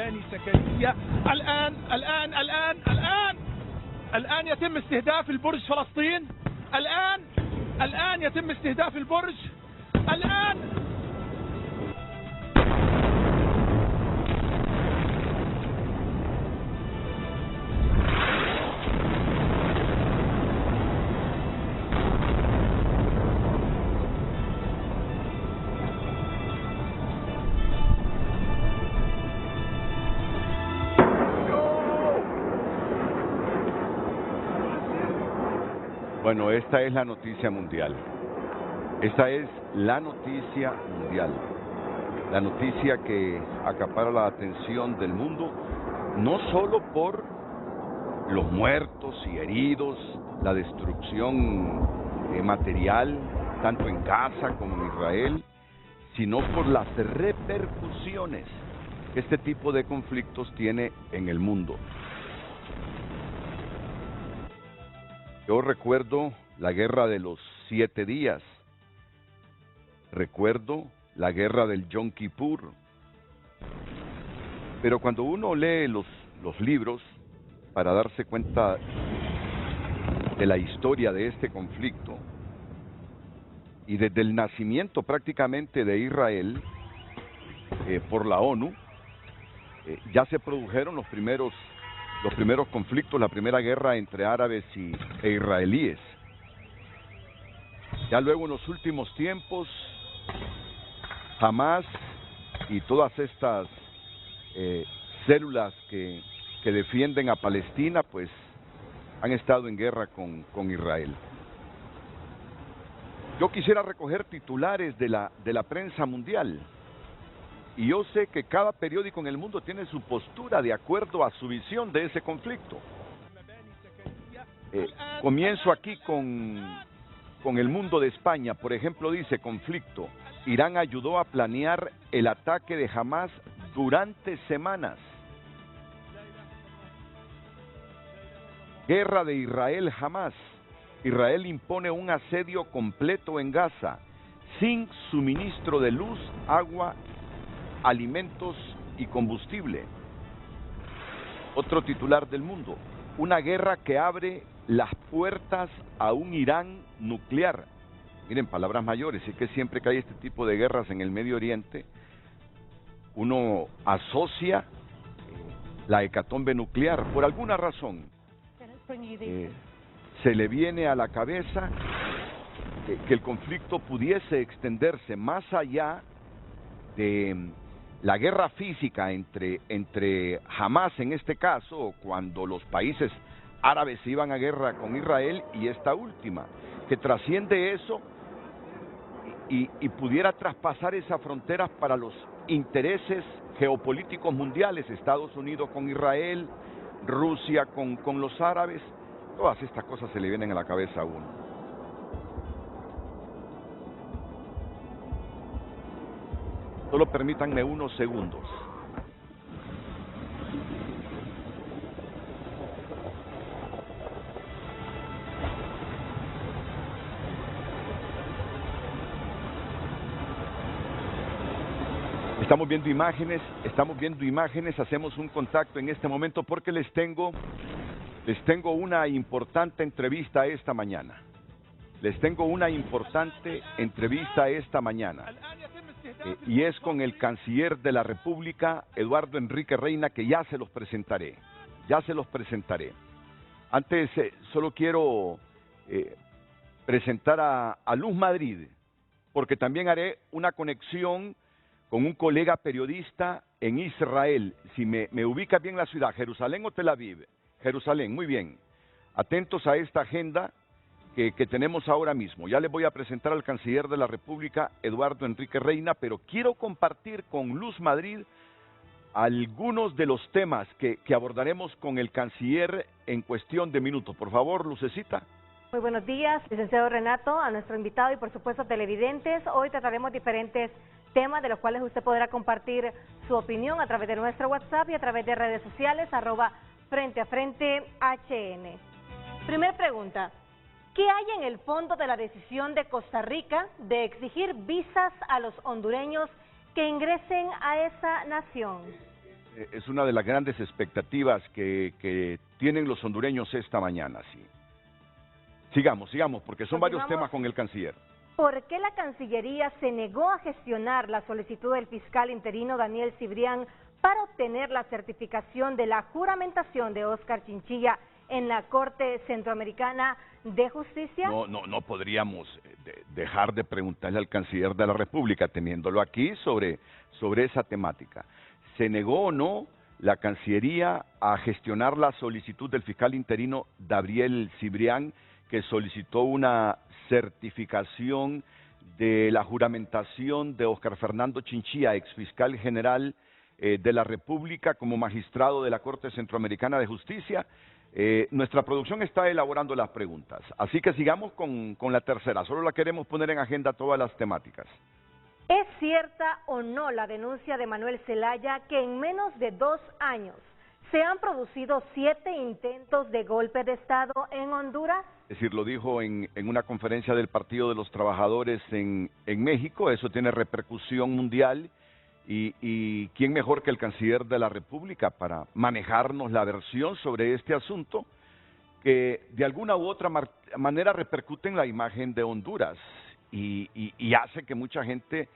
مباني سكنية. الآن يتم استهداف البرج فلسطين. الآن يتم استهداف البرج. الآن Bueno, esta es la noticia mundial. Esta es la noticia mundial. La noticia que acapara la atención del mundo, no solo por los muertos y heridos, la destrucción material, tanto en Gaza como en Israel, sino por las repercusiones que este tipo de conflictos tiene en el mundo. Yo recuerdo la guerra de los 7 días, recuerdo la guerra del Yom Kippur, pero cuando uno lee los libros para darse cuenta de la historia de este conflicto, y desde el nacimiento prácticamente de Israel por la ONU, ya se produjeron los primeros conflictos, la primera guerra entre árabes e israelíes. Ya luego en los últimos tiempos, Hamás y todas estas células que defienden a Palestina, pues han estado en guerra con Israel. Yo quisiera recoger titulares de la prensa mundial. Y yo sé que cada periódico en el mundo tiene su postura de acuerdo a su visión de ese conflicto. Comienzo aquí con El Mundo de España. Por ejemplo, dice: conflicto. Irán ayudó a planear el ataque de Hamás durante semanas. Guerra de Israel-Hamás. Israel impone un asedio completo en Gaza, sin suministro de luz, agua, alimentos y combustible. Otro titular del Mundo: una guerra que abre las puertas a un Irán nuclear. Miren, palabras mayores. Es que siempre que hay este tipo de guerras en el Medio Oriente, uno asocia la hecatombe nuclear. Por alguna razón se le viene a la cabeza que el conflicto pudiese extenderse más allá de la guerra física entre Hamás, en este caso, cuando los países árabes se iban a guerra con Israel, y esta última, que trasciende eso y pudiera traspasar esas fronteras para los intereses geopolíticos mundiales, Estados Unidos con Israel, Rusia con los árabes. Todas estas cosas se le vienen a la cabeza a uno. Solo permítanme unos segundos. Estamos viendo imágenes, hacemos un contacto en este momento porque les tengo una importante entrevista esta mañana. Y es con el canciller de la República, Eduardo Enrique Reina, que ya se los presentaré. Antes, solo quiero presentar a Luz Madrid, porque también haré una conexión con un colega periodista en Israel. Si me ubica bien la ciudad, Jerusalén o Tel Aviv. Jerusalén, muy bien. Atentos a esta agenda que tenemos ahora mismo. Ya les voy a presentar al canciller de la República, Eduardo Enrique Reina, pero quiero compartir con Luz Madrid algunos de los temas que abordaremos con el canciller en cuestión de minutos. Por favor, Lucecita. Muy buenos días, licenciado Renato, a nuestro invitado y por supuesto televidentes. Hoy trataremos diferentes temas de los cuales usted podrá compartir su opinión a través de nuestro WhatsApp y a través de redes sociales, @FrenteAFrente HN. Primer pregunta: ¿qué hay en el fondo de la decisión de Costa Rica de exigir visas a los hondureños que ingresen a esa nación? Es una de las grandes expectativas que tienen los hondureños esta mañana, sí. Sigamos, porque son varios temas con el canciller. ¿Por qué la Cancillería se negó a gestionar la solicitud del fiscal interino Daniel Cibrián para obtener la certificación de la juramentación de Óscar Chinchilla en la Corte Centroamericana de Justicia? No podríamos dejar de preguntarle al canciller de la República, teniéndolo aquí, sobre esa temática. ¿Se negó o no la Cancillería a gestionar la solicitud del fiscal interino Daniel Cibrián, que solicitó una certificación de la juramentación de Óscar Fernando Chinchilla, exfiscal general de la República, como magistrado de la Corte Centroamericana de Justicia? Nuestra producción está elaborando las preguntas, así que sigamos con la tercera. Solo la queremos poner en agenda todas las temáticas. ¿Es cierta o no la denuncia de Manuel Zelaya que en menos de 2 años se han producido 7 intentos de golpe de Estado en Honduras? Es decir, lo dijo en una conferencia del Partido de los Trabajadores en México. Eso tiene repercusión mundial y ¿quién mejor que el canciller de la República para manejarnos la versión sobre este asunto que de alguna u otra manera repercute en la imagen de Honduras y hace que mucha gente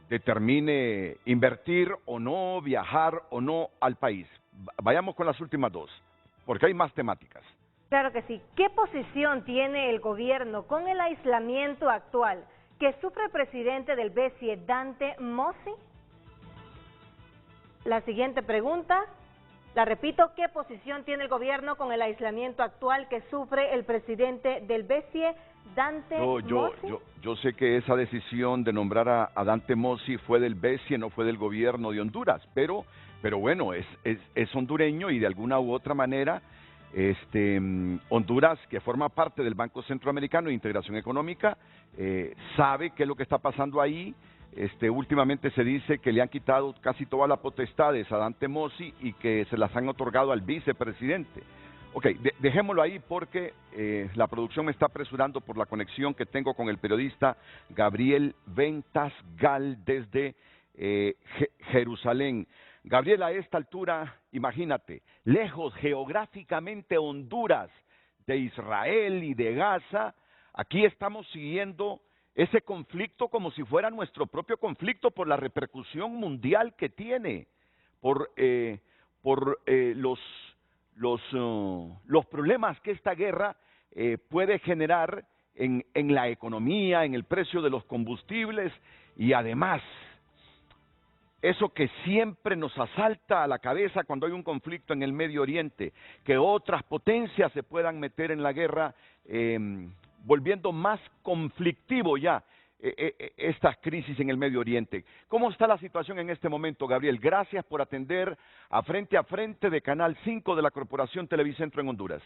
determine invertir o no, viajar o no al país? Vayamos con las últimas dos, porque hay más temáticas. Claro que sí. ¿Qué posición tiene el gobierno con el aislamiento actual que sufre el presidente del BCE, Dante Mossi? La siguiente pregunta, la repito, ¿qué posición tiene el gobierno con el aislamiento actual que sufre el presidente del BCE, Dante Mossi? Yo sé que esa decisión de nombrar a Dante Mossi fue del BCE, no fue del gobierno de Honduras, pero bueno, es hondureño y de alguna u otra manera Honduras, que forma parte del Banco Centroamericano de Integración Económica, sabe qué es lo que está pasando ahí. Últimamente se dice que le han quitado casi todas las potestades a Dante Mossi y que se las han otorgado al vicepresidente. Ok, dejémoslo ahí porque la producción me está apresurando por la conexión que tengo con el periodista Gabriel Ventasgal desde Jerusalén. Gabriel, a esta altura, imagínate, lejos geográficamente Honduras de Israel y de Gaza, aquí estamos siguiendo ese conflicto como si fuera nuestro propio conflicto por la repercusión mundial que tiene, por los problemas que esta guerra puede generar en la economía, en el precio de los combustibles y además eso que siempre nos asalta a la cabeza cuando hay un conflicto en el Medio Oriente, que otras potencias se puedan meter en la guerra, volviendo más conflictivo ya estas crisis en el Medio Oriente. ¿Cómo está la situación en este momento, Gabriel? Gracias por atender a Frente de Canal 5 de la Corporación Televicentro en Honduras.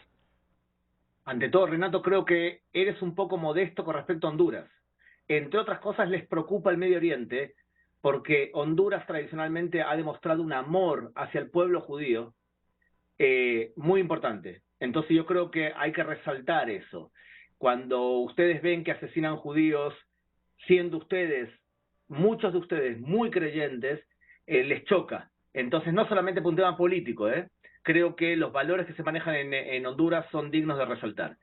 Ante todo, Renato, creo que eres un poco modesto con respecto a Honduras. Entre otras cosas, les preocupa el Medio Oriente porque Honduras tradicionalmente ha demostrado un amor hacia el pueblo judío muy importante. Entonces yo creo que hay que resaltar eso. Cuando ustedes ven que asesinan judíos, siendo ustedes, muchos de ustedes, muy creyentes, les choca. Entonces no solamente por un tema político, creo que los valores que se manejan en Honduras son dignos de resaltar.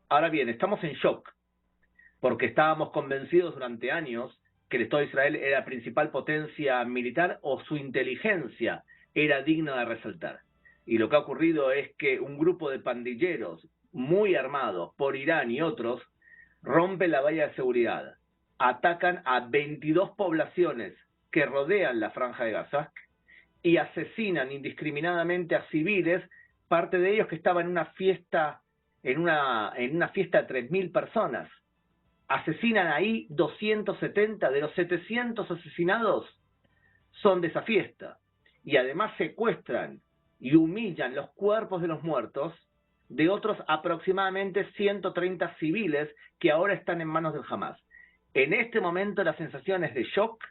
Ahora bien, estamos en shock, porque estábamos convencidos durante años que el Estado de Israel era la principal potencia militar o su inteligencia era digna de resaltar. Y lo que ha ocurrido es que un grupo de pandilleros muy armados por Irán y otros rompen la valla de seguridad, atacan a 22 poblaciones que rodean la Franja de Gaza y asesinan indiscriminadamente a civiles, parte de ellos que estaban en una fiesta, en una fiesta de 3.000 personas. Asesinan ahí 270 de los 700 asesinados son de esa fiesta. Y además secuestran y humillan los cuerpos de los muertos de otros aproximadamente 130 civiles que ahora están en manos del Hamas. En este momento la sensación es de shock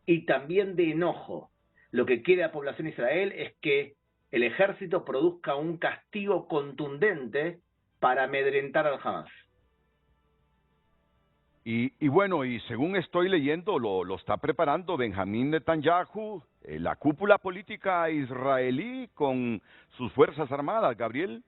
y también de enojo. Lo que quiere la población de Israel es que el ejército produzca un castigo contundente para amedrentar al Hamas. Y bueno, y según estoy leyendo, lo está preparando Benjamín Netanyahu, la cúpula política israelí con sus fuerzas armadas, Gabriel.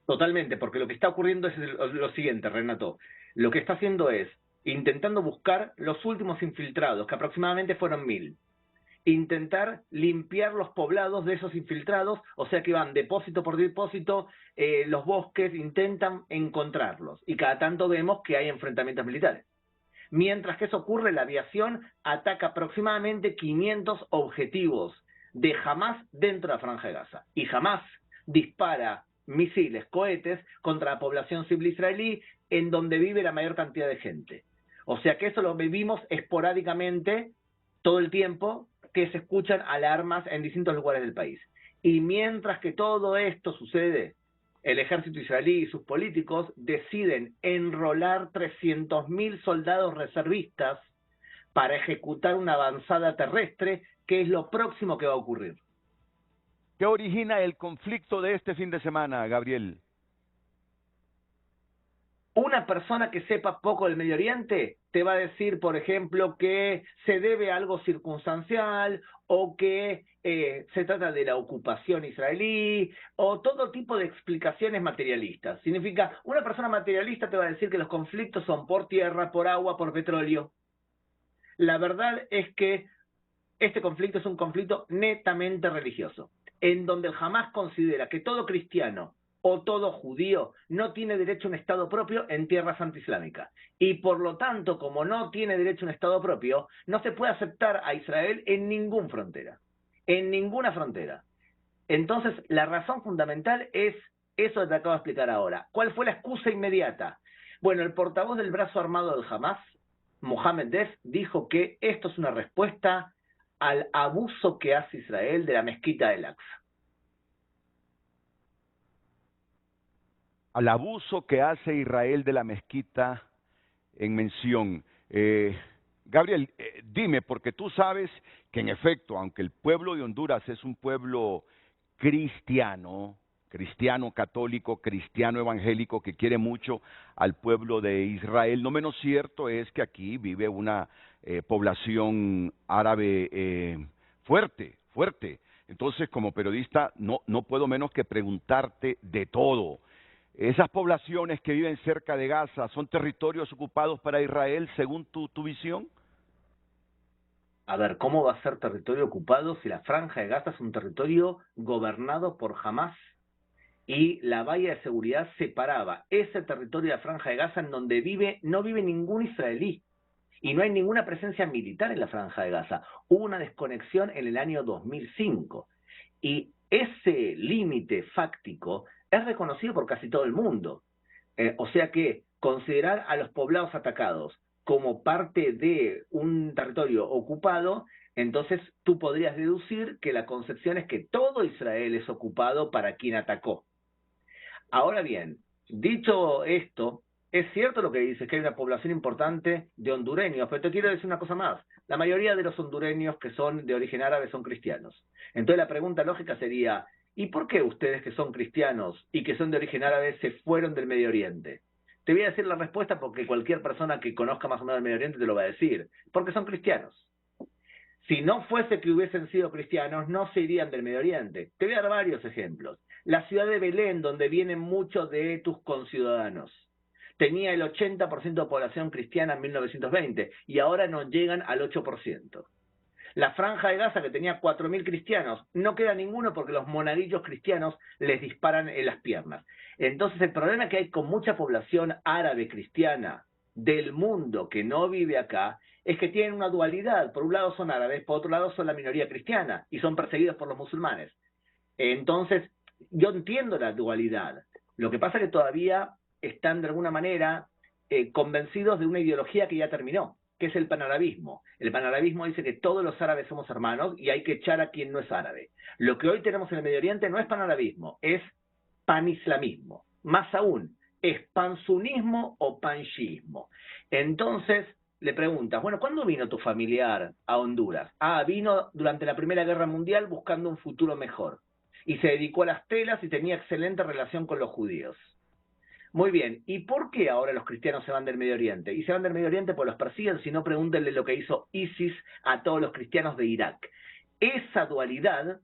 Totalmente, porque lo que está ocurriendo es lo siguiente, Renato. Lo que está haciendo es intentando buscar los últimos infiltrados, que aproximadamente fueron 1000. Intentar limpiar los poblados de esos infiltrados, o sea que van depósito por depósito, los bosques, intentan encontrarlos. Y cada tanto vemos que hay enfrentamientos militares. Mientras que eso ocurre, la aviación ataca aproximadamente 500 objetivos de Hamás dentro de la Franja de Gaza. Y Hamás dispara misiles, cohetes contra la población civil israelí en donde vive la mayor cantidad de gente. O sea que eso lo vivimos esporádicamente todo el tiempo que se escuchan alarmas en distintos lugares del país. Y mientras que todo esto sucede, el ejército israelí y sus políticos deciden enrolar 300.000 soldados reservistas para ejecutar una avanzada terrestre, que es lo próximo que va a ocurrir. ¿Qué origina el conflicto de este fin de semana, Gabriel? Una persona que sepa poco del Medio Oriente te va a decir, por ejemplo, que se debe a algo circunstancial o que se trata de la ocupación israelí o todo tipo de explicaciones materialistas. Significa, una persona materialista te va a decir que los conflictos son por tierra, por agua, por petróleo. La verdad es que este conflicto es un conflicto netamente religioso, en donde el Hamás considera que todo cristiano o todo judío no tiene derecho a un Estado propio en tierra santa islámica. Y por lo tanto, como no tiene derecho a un Estado propio, no se puede aceptar a Israel en ninguna frontera. En ninguna frontera. Entonces, la razón fundamental es eso que te acabo de explicar ahora. ¿Cuál fue la excusa inmediata? Bueno, el portavoz del brazo armado del Hamás, Mohammed Def, dijo que esto es una respuesta al abuso que hace Israel de la mezquita del Aqsa. Al abuso que hace Israel de la mezquita en mención. Gabriel, dime, porque tú sabes que en efecto, aunque el pueblo de Honduras es un pueblo cristiano, cristiano católico, cristiano evangélico, que quiere mucho al pueblo de Israel, no menos cierto es que aquí vive una población árabe fuerte. Entonces, como periodista, no puedo menos que preguntarte de todo. ¿Esas poblaciones que viven cerca de Gaza son territorios ocupados para Israel según tu visión? A ver, ¿cómo va a ser territorio ocupado si la Franja de Gaza es un territorio gobernado por Hamás? Y la valla de seguridad separaba ese territorio de la Franja de Gaza en donde no vive ningún israelí. Y no hay ninguna presencia militar en la Franja de Gaza. Hubo una desconexión en el año 2005. Y ese límite fáctico es reconocido por casi todo el mundo. O sea que considerar a los poblados atacados como parte de un territorio ocupado, entonces tú podrías deducir que la concepción es que todo Israel es ocupado para quien atacó. Ahora bien, dicho esto, es cierto lo que dices, que hay una población importante de hondureños, pero te quiero decir una cosa más. La mayoría de los hondureños que son de origen árabe son cristianos. Entonces la pregunta lógica sería, ¿y por qué ustedes que son cristianos y que son de origen árabe se fueron del Medio Oriente? Te voy a decir la respuesta porque cualquier persona que conozca más o menos el Medio Oriente te lo va a decir. Porque son cristianos. Si no fuese que hubiesen sido cristianos, no se irían del Medio Oriente. Te voy a dar varios ejemplos. La ciudad de Belén, donde vienen muchos de tus conciudadanos, tenía el 80% de población cristiana en 1920 y ahora no llegan al 8%. La Franja de Gaza, que tenía 4.000 cristianos, no queda ninguno porque los monaguillos cristianos les disparan en las piernas. Entonces el problema que hay con mucha población árabe cristiana del mundo que no vive acá es que tienen una dualidad. Por un lado son árabes, por otro lado son la minoría cristiana y son perseguidos por los musulmanes. Entonces yo entiendo la dualidad. Lo que pasa es que todavía están de alguna manera convencidos de una ideología que ya terminó, que es el panarabismo. El panarabismo dice que todos los árabes somos hermanos y hay que echar a quien no es árabe. Lo que hoy tenemos en el Medio Oriente no es panarabismo, es panislamismo. Más aún, es pansunismo o panshiismo. Entonces le preguntas, bueno, ¿cuándo vino tu familiar a Honduras? Ah, vino durante la Primera Guerra Mundial buscando un futuro mejor. Y se dedicó a las telas y tenía excelente relación con los judíos. Muy bien, ¿y por qué ahora los cristianos se van del Medio Oriente? Y se van del Medio Oriente porque los persiguen, si no pregúntenle lo que hizo ISIS a todos los cristianos de Irak. Esa dualidad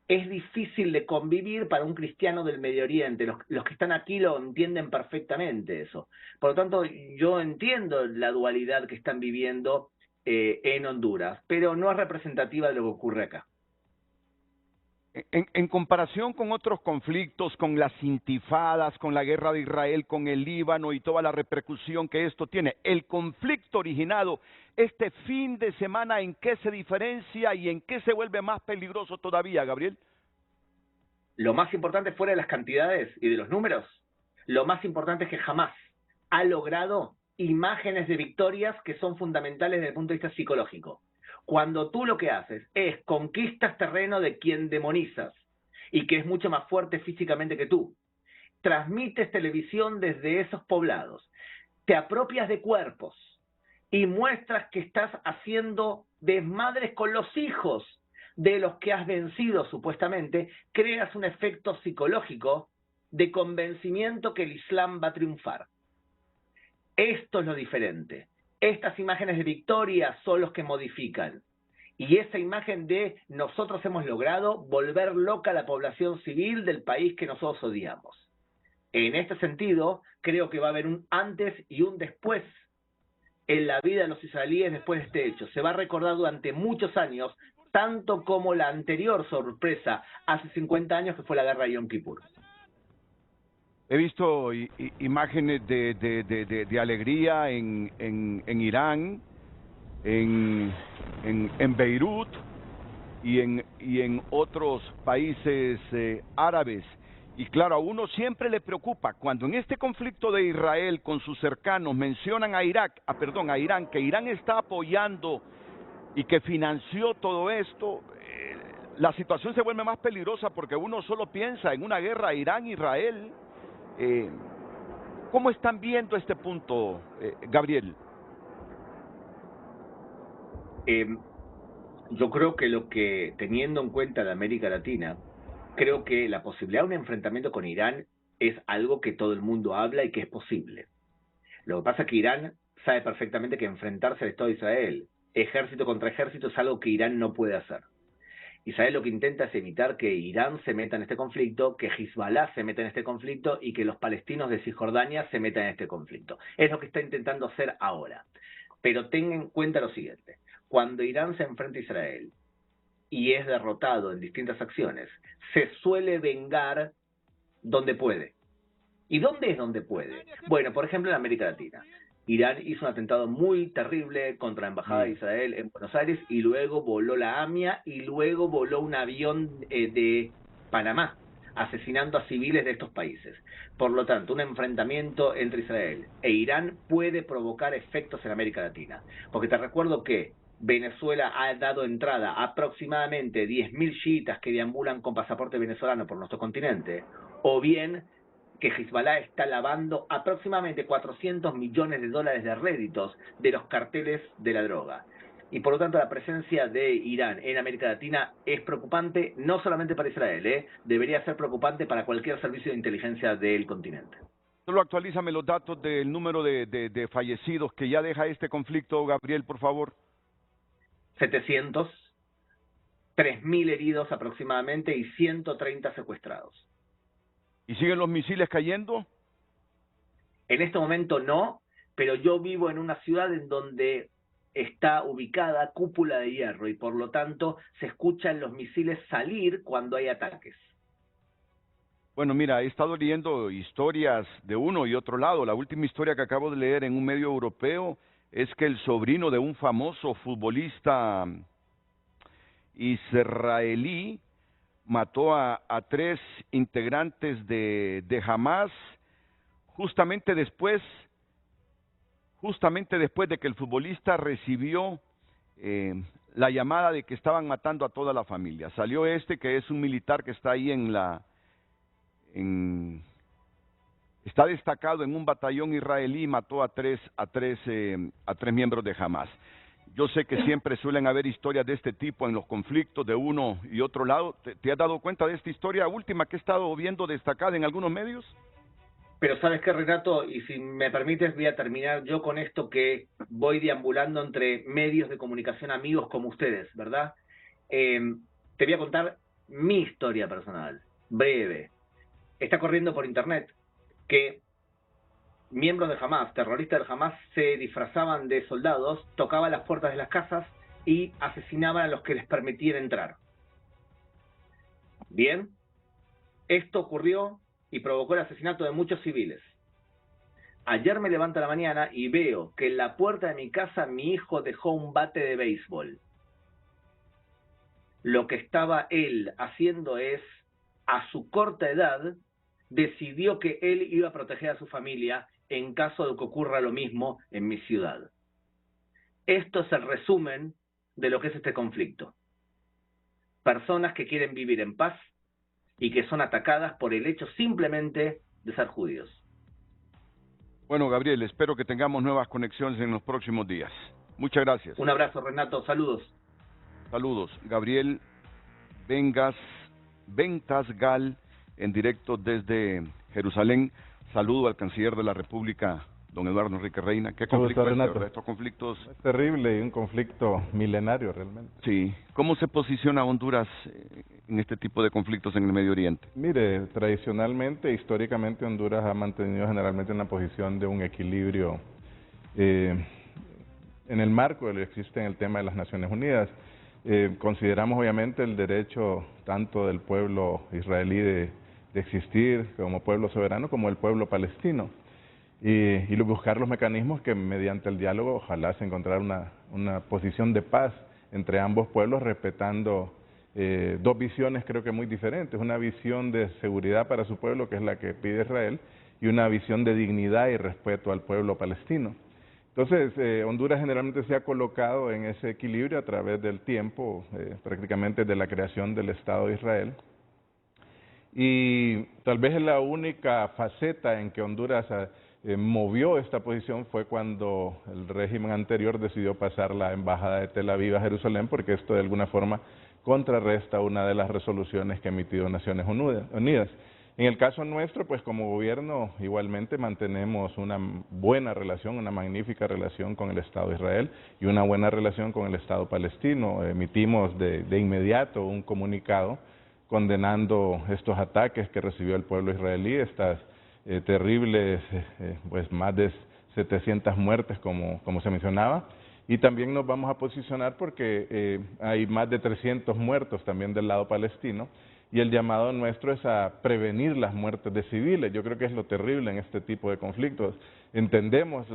es difícil de convivir para un cristiano del Medio Oriente. Los que están aquí lo entienden perfectamente eso. Por lo tanto, yo entiendo la dualidad que están viviendo en Honduras, pero no es representativa de lo que ocurre acá. En comparación con otros conflictos, con las intifadas, con la guerra de Israel, con el Líbano y toda la repercusión que esto tiene, el conflicto originado este fin de semana, ¿en qué se diferencia y en qué se vuelve más peligroso todavía, Gabriel? Lo más importante, fuera de las cantidades y de los números, lo más importante es que jamás ha logrado imágenes de victorias que son fundamentales desde el punto de vista psicológico. Cuando tú lo que haces es conquistas terreno de quien demonizas y que es mucho más fuerte físicamente que tú, transmites televisión desde esos poblados, te apropias de cuerpos y muestras que estás haciendo desmadres con los hijos de los que has vencido supuestamente, creas un efecto psicológico de convencimiento que el Islam va a triunfar. Esto es lo diferente. Estas imágenes de victoria son los que modifican. Y esa imagen de nosotros hemos logrado volver loca a la población civil del país que nosotros odiamos. En este sentido, creo que va a haber un antes y un después en la vida de los israelíes después de este hecho. Se va a recordar durante muchos años, tanto como la anterior sorpresa hace 50 años que fue la guerra de Yom Kippur. He visto imágenes de alegría en Irán, en Beirut y en otros países árabes. Y claro, a uno siempre le preocupa cuando en este conflicto de Israel con sus cercanos mencionan a Irán, que Irán está apoyando y que financió todo esto. La situación se vuelve más peligrosa porque uno solo piensa en una guerra Irán-Israel. ¿Cómo están viendo este punto, Gabriel? Yo creo que teniendo en cuenta la América Latina, creo que la posibilidad de un enfrentamiento con Irán es algo que todo el mundo habla y que es posible. Lo que pasa es que Irán sabe perfectamente que enfrentarse al Estado de Israel, ejército contra ejército, es algo que Irán no puede hacer. Israel lo que intenta es evitar que Irán se meta en este conflicto, que Hezbollah se meta en este conflicto y que los palestinos de Cisjordania se metan en este conflicto. Es lo que está intentando hacer ahora. Pero tengan en cuenta lo siguiente. Cuando Irán se enfrenta a Israel y es derrotado en distintas acciones, se suele vengar donde puede. ¿Y dónde es donde puede? Bueno, por ejemplo, en América Latina. Irán hizo un atentado muy terrible contra la Embajada de Israel en Buenos Aires y luego voló la AMIA y luego voló un avión de Panamá, asesinando a civiles de estos países. Por lo tanto, un enfrentamiento entre Israel e Irán puede provocar efectos en América Latina. Porque te recuerdo que Venezuela ha dado entrada a aproximadamente 10.000 chiitas que deambulan con pasaporte venezolano por nuestro continente, o bien que Hezbollah está lavando aproximadamente $400 millones de réditos de los carteles de la droga. Y por lo tanto la presencia de Irán en América Latina es preocupante no solamente para Israel, debería ser preocupante para cualquier servicio de inteligencia del continente. Solo actualízame los datos del número de fallecidos que ya deja este conflicto, Gabriel, por favor. 700, 3.000 heridos aproximadamente y 130 secuestrados. ¿Y siguen los misiles cayendo? En este momento no, pero yo vivo en una ciudad en donde está ubicada Cúpula de Hierro y por lo tanto se escuchan los misiles salir cuando hay ataques. Bueno, mira, he estado leyendo historias de uno y otro lado. La última historia que acabo de leer en un medio europeo es que el sobrino de un famoso futbolista israelí mató a 3 integrantes de Hamas justamente después de que el futbolista recibió la llamada de que estaban matando a toda la familia. Salió que es un militar que está ahí está destacado en un batallón israelí y mató a tres miembros de Hamas. Yo sé que siempre suelen haber historias de este tipo en los conflictos de uno y otro lado. ¿Te has dado cuenta de esta historia última que he estado viendo destacada en algunos medios? Pero ¿sabes qué, Renato? Y si me permites, voy a terminar yo con esto que voy deambulando entre medios de comunicación amigos como ustedes, ¿verdad? Te voy a contar mi historia personal, breve. Está corriendo por internet que miembros de Hamas, terroristas del Hamas, se disfrazaban de soldados, tocaban las puertas de las casas y asesinaban a los que les permitían entrar. Bien, esto ocurrió y provocó el asesinato de muchos civiles. Ayer me levanto a la mañana y veo que en la puerta de mi casa mi hijo dejó un bate de béisbol. Lo que estaba él haciendo es, a su corta edad, decidió que él iba a proteger a su familia en caso de que ocurra lo mismo en mi ciudad. Esto es el resumen de lo que es este conflicto. Personas que quieren vivir en paz y que son atacadas por el hecho simplemente de ser judíos. Bueno, Gabriel, espero que tengamos nuevas conexiones en los próximos días. Muchas gracias. Un abrazo, Renato. Saludos. Saludos. Gabriel Ventasgal, en directo desde Jerusalén. Saludo al canciller de la República, don Eduardo Enrique Reina. ¿Qué conflicto es, Renato? ¿verdad? Estos conflictos... Es terrible y un conflicto milenario realmente. Sí. ¿Cómo se posiciona Honduras en este tipo de conflictos en el Medio Oriente? Mire, tradicionalmente, históricamente, Honduras ha mantenido generalmente una posición de un equilibrio en el marco de lo que existe en el tema de las Naciones Unidas. Consideramos obviamente el derecho tanto del pueblo israelí de existir como pueblo soberano como el pueblo palestino. Y buscar los mecanismos que mediante el diálogo ojalá se encontrara una posición de paz entre ambos pueblos, respetando dos visiones creo que muy diferentes, una visión de seguridad para su pueblo que es la que pide Israel y una visión de dignidad y respeto al pueblo palestino. Entonces, Honduras generalmente se ha colocado en ese equilibrio a través del tiempo, prácticamente de la creación del Estado de Israel. Y tal vez la única faceta en que Honduras movió esta posición fue cuando el régimen anterior decidió pasar la embajada de Tel Aviv a Jerusalén, porque esto de alguna forma contrarresta una de las resoluciones que ha emitido Naciones Unidas. En el caso nuestro, pues como gobierno igualmente mantenemos una buena relación, una magnífica relación con el Estado de Israel y una buena relación con el Estado palestino. Emitimos de inmediato un comunicado condenando estos ataques que recibió el pueblo israelí, estas terribles, pues más de 700 muertes como se mencionaba, y también nos vamos a posicionar porque hay más de 300 muertos también del lado palestino, y el llamado nuestro es a prevenir las muertes de civiles. Yo creo que es lo terrible en este tipo de conflictos. Entendemos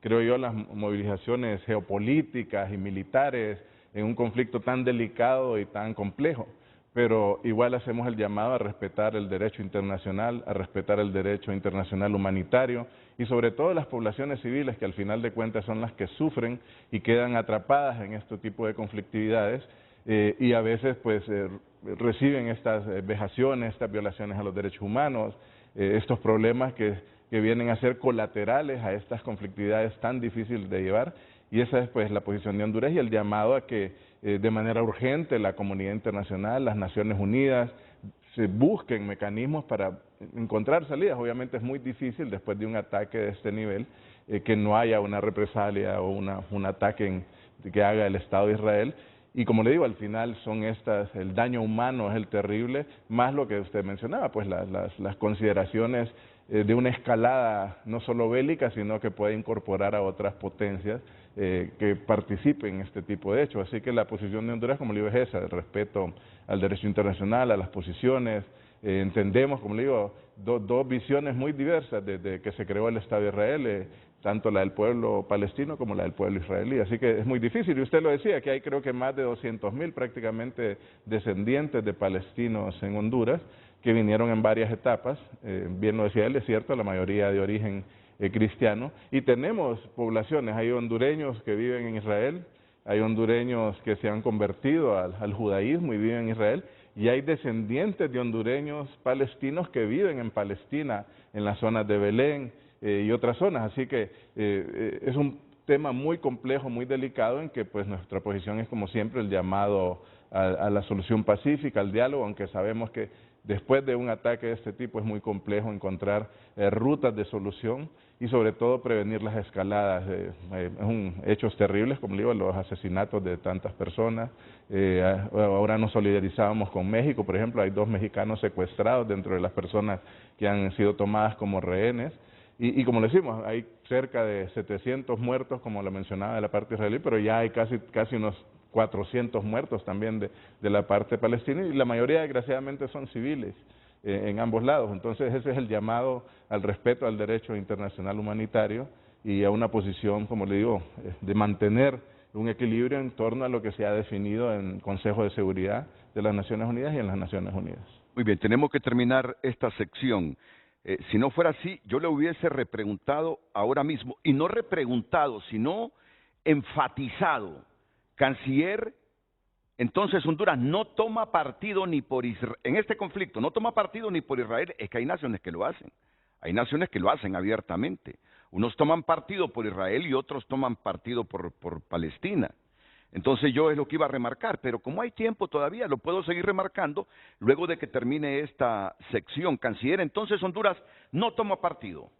creo yo, las movilizaciones geopolíticas y militares en un conflicto tan delicado y tan complejo, pero igual hacemos el llamado a respetar el derecho internacional, a respetar el derecho internacional humanitario y sobre todo las poblaciones civiles que al final de cuentas son las que sufren y quedan atrapadas en este tipo de conflictividades y a veces pues reciben estas vejaciones, estas violaciones a los derechos humanos, estos problemas que vienen a ser colaterales a estas conflictividades tan difíciles de llevar. Y esa es pues la posición de Honduras y el llamado a que de manera urgente la comunidad internacional, las Naciones Unidas, se busquen mecanismos para encontrar salidas. Obviamente es muy difícil después de un ataque de este nivel que no haya una represalia o un ataque que haga el Estado de Israel. Y como le digo, al final son el daño humano es el terrible, más lo que usted mencionaba, pues las consideraciones de una escalada no solo bélica, sino que puede incorporar a otras potencias que participen en este tipo de hechos. Así que la posición de Honduras, como le digo, es esa, el respeto al derecho internacional, a las posiciones. Entendemos, como le digo, dos visiones muy diversas desde que se creó el Estado de Israel, tanto la del pueblo palestino como la del pueblo israelí. Así que es muy difícil. Y usted lo decía, que hay creo que más de 200,000 prácticamente descendientes de palestinos en Honduras, que vinieron en varias etapas, bien lo decía él, es cierto, la mayoría de origen cristiano, y tenemos poblaciones, hay hondureños que viven en Israel, hay hondureños que se han convertido al judaísmo y viven en Israel, y hay descendientes de hondureños palestinos que viven en Palestina, en las zonas de Belén y otras zonas, así que es un tema muy complejo, muy delicado, en que pues nuestra posición es como siempre el llamado a la solución pacífica, al diálogo, aunque sabemos que después de un ataque de este tipo es muy complejo encontrar rutas de solución y sobre todo prevenir las escaladas. Hechos terribles, como digo, los asesinatos de tantas personas. Ahora nos solidarizábamos con México, por ejemplo, hay 2 mexicanos secuestrados dentro de las personas que han sido tomadas como rehenes. Y como le decimos, hay cerca de 700 muertos, como lo mencionaba, de la parte israelí, pero ya hay casi unos 400 muertos también de la parte palestina, y la mayoría desgraciadamente son civiles en ambos lados. Entonces ese es el llamado al respeto al derecho internacional humanitario y a una posición, como le digo, de mantener un equilibrio en torno a lo que se ha definido en el Consejo de Seguridad de las Naciones Unidas y en las Naciones Unidas. Muy bien, tenemos que terminar esta sección. Si no fuera así, yo le hubiese repreguntado ahora mismo, y no repreguntado, sino enfatizado. Canciller, entonces Honduras no toma partido ni por Israel, en este conflicto no toma partido ni por Israel, es que hay naciones que lo hacen. Hay naciones que lo hacen abiertamente. Unos toman partido por Israel y otros toman partido por Palestina. Entonces yo es lo que iba a remarcar, pero como hay tiempo todavía, lo puedo seguir remarcando luego de que termine esta sección. Canciller, entonces Honduras no toma partido,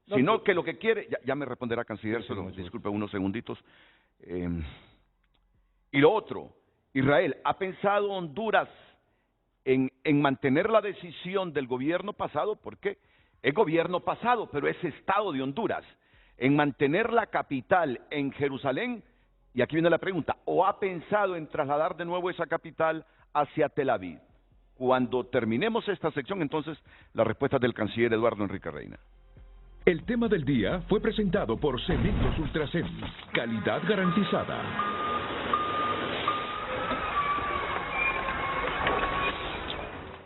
sino que lo que quiere, ya me responderá, Canciller, solo disculpe unos segunditos. Y lo otro, Israel, ¿ha pensado Honduras en mantener la decisión del gobierno pasado? Porque es gobierno pasado, pero es Estado de Honduras, en mantener la capital en Jerusalén. Y aquí viene la pregunta, ¿o ha pensado en trasladar de nuevo esa capital hacia Tel Aviv? Cuando terminemos esta sección, entonces, la respuesta del canciller Eduardo Enrique Reina. El tema del día fue presentado por Cementos Ultracem, calidad garantizada.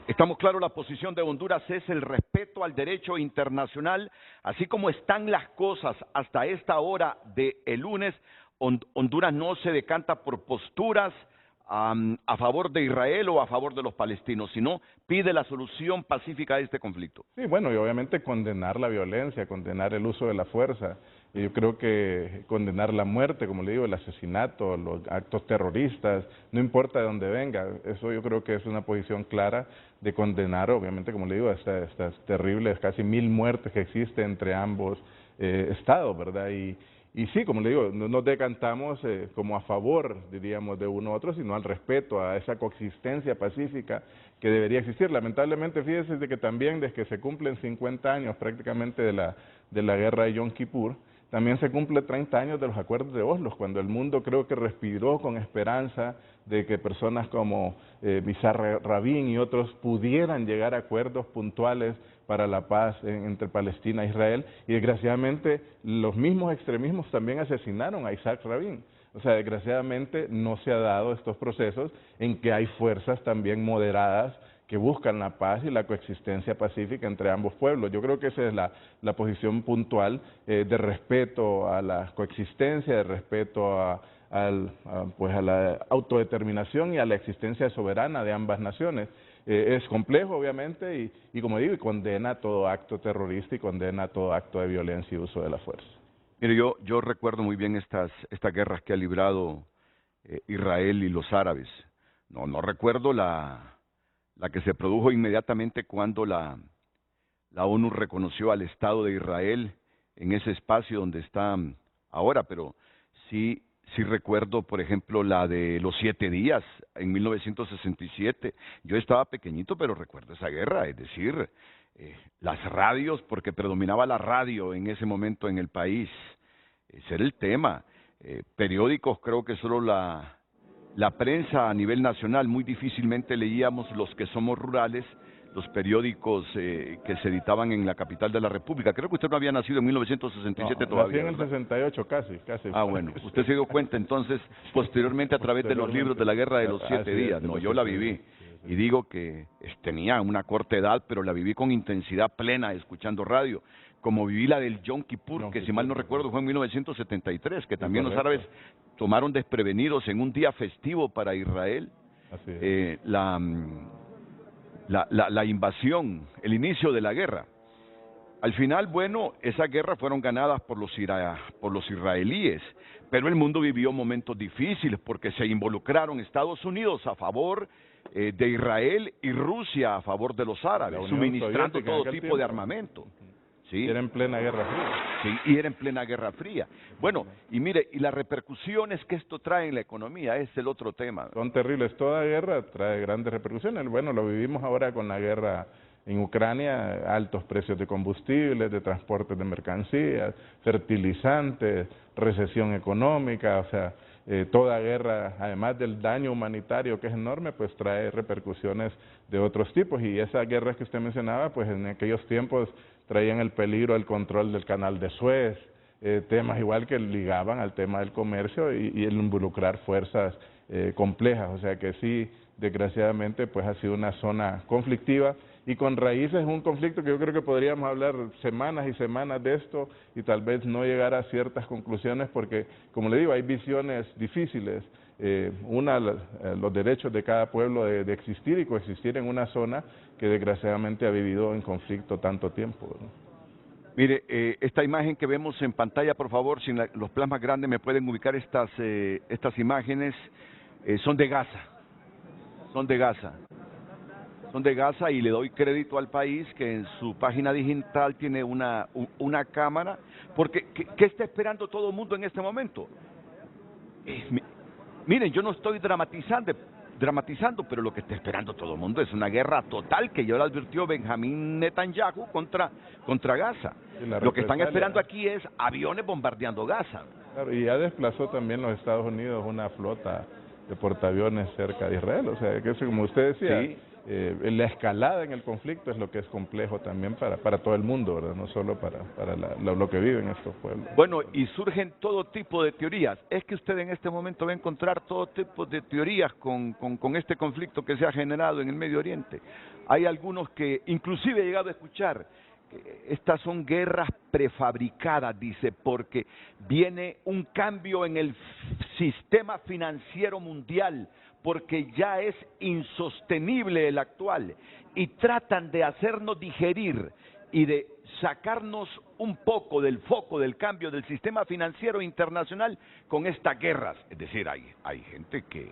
Estamos claros, la posición de Honduras es el respeto al derecho internacional, así como están las cosas hasta esta hora del lunes. Honduras no se decanta por posturas a favor de Israel o a favor de los palestinos, sino pide la solución pacífica de este conflicto. Sí, bueno, y obviamente condenar la violencia, condenar el uso de la fuerza. Y yo creo que condenar la muerte, como le digo, el asesinato, los actos terroristas, no importa de dónde venga, eso yo creo que es una posición clara de condenar, obviamente, como le digo, estas terribles casi 1000 muertes que existen entre ambos estados, ¿verdad? Y sí, como le digo, no nos decantamos como a favor, diríamos, de uno u otro, sino al respeto, a esa coexistencia pacífica que debería existir. Lamentablemente, fíjese de que también desde que se cumplen 50 años prácticamente de la guerra de Yom Kippur, también se cumple 30 años de los acuerdos de Oslo, cuando el mundo creo que respiró con esperanza de que personas como Yitzhak Rabin y otros pudieran llegar a acuerdos puntuales para la paz entre Palestina e Israel, y desgraciadamente los mismos extremismos también asesinaron a Yitzhak Rabin. O sea, desgraciadamente no se ha dado estos procesos en que hay fuerzas también moderadas que buscan la paz y la coexistencia pacífica entre ambos pueblos. Yo creo que esa es la posición puntual de respeto a la coexistencia, de respeto a la autodeterminación y a la existencia soberana de ambas naciones. Es complejo, obviamente, y como digo, condena todo acto terrorista y condena todo acto de violencia y uso de la fuerza. Mire, yo recuerdo muy bien estas guerras que ha librado Israel y los árabes. No recuerdo la que se produjo inmediatamente cuando la ONU reconoció al Estado de Israel en ese espacio donde está ahora, pero sí recuerdo, por ejemplo, la de los 7 días en 1967. Yo estaba pequeñito, pero recuerdo esa guerra, es decir, las radios, porque predominaba la radio en ese momento en el país. Ese era el tema. Periódicos, creo que solo la prensa a nivel nacional, muy difícilmente leíamos los que somos rurales, los periódicos que se editaban en la capital de la República. Creo que usted no había nacido en 1967 todavía. Nací en el 68 casi. Ah, bueno, usted se dio cuenta entonces posteriormente a través de los libros de la Guerra de los 7 días. No, yo la viví. Y digo que tenía una corta edad, pero la viví con intensidad plena escuchando radio. Como viví la del Yom Kippur, que si mal no recuerdo fue en 1973, que también los árabes tomaron desprevenidos en un día festivo para Israel. Así es. La invasión, el inicio de la guerra. Al final, bueno, esas guerras fueron ganadas por los israelíes, pero el mundo vivió momentos difíciles porque se involucraron Estados Unidos a favor de Israel y Rusia a favor de los árabes, suministrando todo tipo de armamento. ¿Sí? Era en plena Guerra Fría. Sí, y era en plena Guerra Fría. Bueno, y mire, y las repercusiones que esto trae en la economía es el otro tema. Son terribles. Toda guerra trae grandes repercusiones. Bueno, lo vivimos ahora con la guerra en Ucrania, altos precios de combustibles, de transportes de mercancías, fertilizantes, recesión económica, o sea, toda guerra, además del daño humanitario que es enorme, pues trae repercusiones de otros tipos. Y esas guerras que usted mencionaba, pues en aquellos tiempos traían el peligro del control del canal de Suez, temas igual que ligaban al tema del comercio y el involucrar fuerzas complejas. O sea que sí, desgraciadamente, pues ha sido una zona conflictiva y con raíces en un conflicto que yo creo que podríamos hablar semanas y semanas de esto y tal vez no llegar a ciertas conclusiones porque, como le digo, hay visiones difíciles. Una, los derechos de cada pueblo de existir y coexistir en una zona que desgraciadamente ha vivido en conflicto tanto tiempo, ¿no? Mire, esta imagen que vemos en pantalla, por favor, si los plasmas grandes me pueden ubicar estas imágenes, son de Gaza, son de Gaza y le doy crédito al país que en su página digital tiene una cámara, porque ¿qué está esperando todo el mundo en este momento? Miren, yo no estoy dramatizando, pero lo que está esperando todo el mundo es una guerra total que ya lo advirtió Benjamín Netanyahu contra Gaza. Lo que están esperando aquí es aviones bombardeando Gaza. Claro, y ya desplazó también los Estados Unidos una flota de portaaviones cerca de Israel, o sea, que eso, como usted decía, sí. La escalada en el conflicto es lo que es complejo también para todo el mundo, ¿verdad? No solo para lo que viven estos pueblos. Bueno, y surgen todo tipo de teorías. Es que usted en este momento va a encontrar todo tipo de teorías con este conflicto que se ha generado en el Medio Oriente. Hay algunos que inclusive he llegado a escuchar que estas son guerras prefabricadas, dice, porque viene un cambio en el sistema financiero mundial, porque ya es insostenible el actual, y tratan de hacernos digerir y de sacarnos un poco del foco del cambio del sistema financiero internacional con estas guerras. Es decir, hay gente que,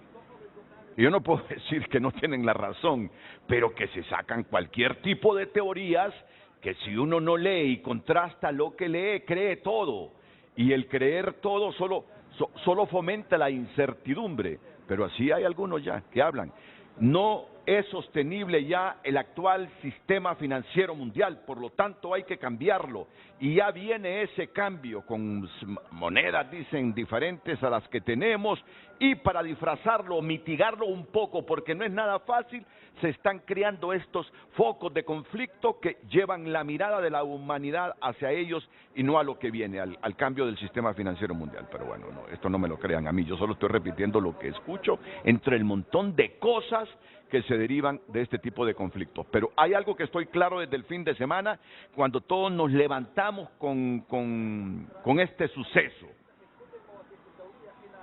yo no puedo decir que no tienen la razón, pero que se sacan cualquier tipo de teorías que si uno no lee y contrasta lo que lee, cree todo, y el creer todo solo fomenta la incertidumbre. Pero así hay algunos ya que hablan. No es sostenible ya el actual sistema financiero mundial, por lo tanto hay que cambiarlo. Y ya viene ese cambio con monedas, dicen, diferentes a las que tenemos, y para disfrazarlo, mitigarlo un poco, porque no es nada fácil, se están creando estos focos de conflicto que llevan la mirada de la humanidad hacia ellos y no a lo que viene, al cambio del sistema financiero mundial. Pero bueno, no, esto no me lo crean a mí, yo solo estoy repitiendo lo que escucho entre el montón de cosas que se derivan de este tipo de conflictos. Pero hay algo que estoy claro desde el fin de semana, cuando todos nos levantamos con este suceso.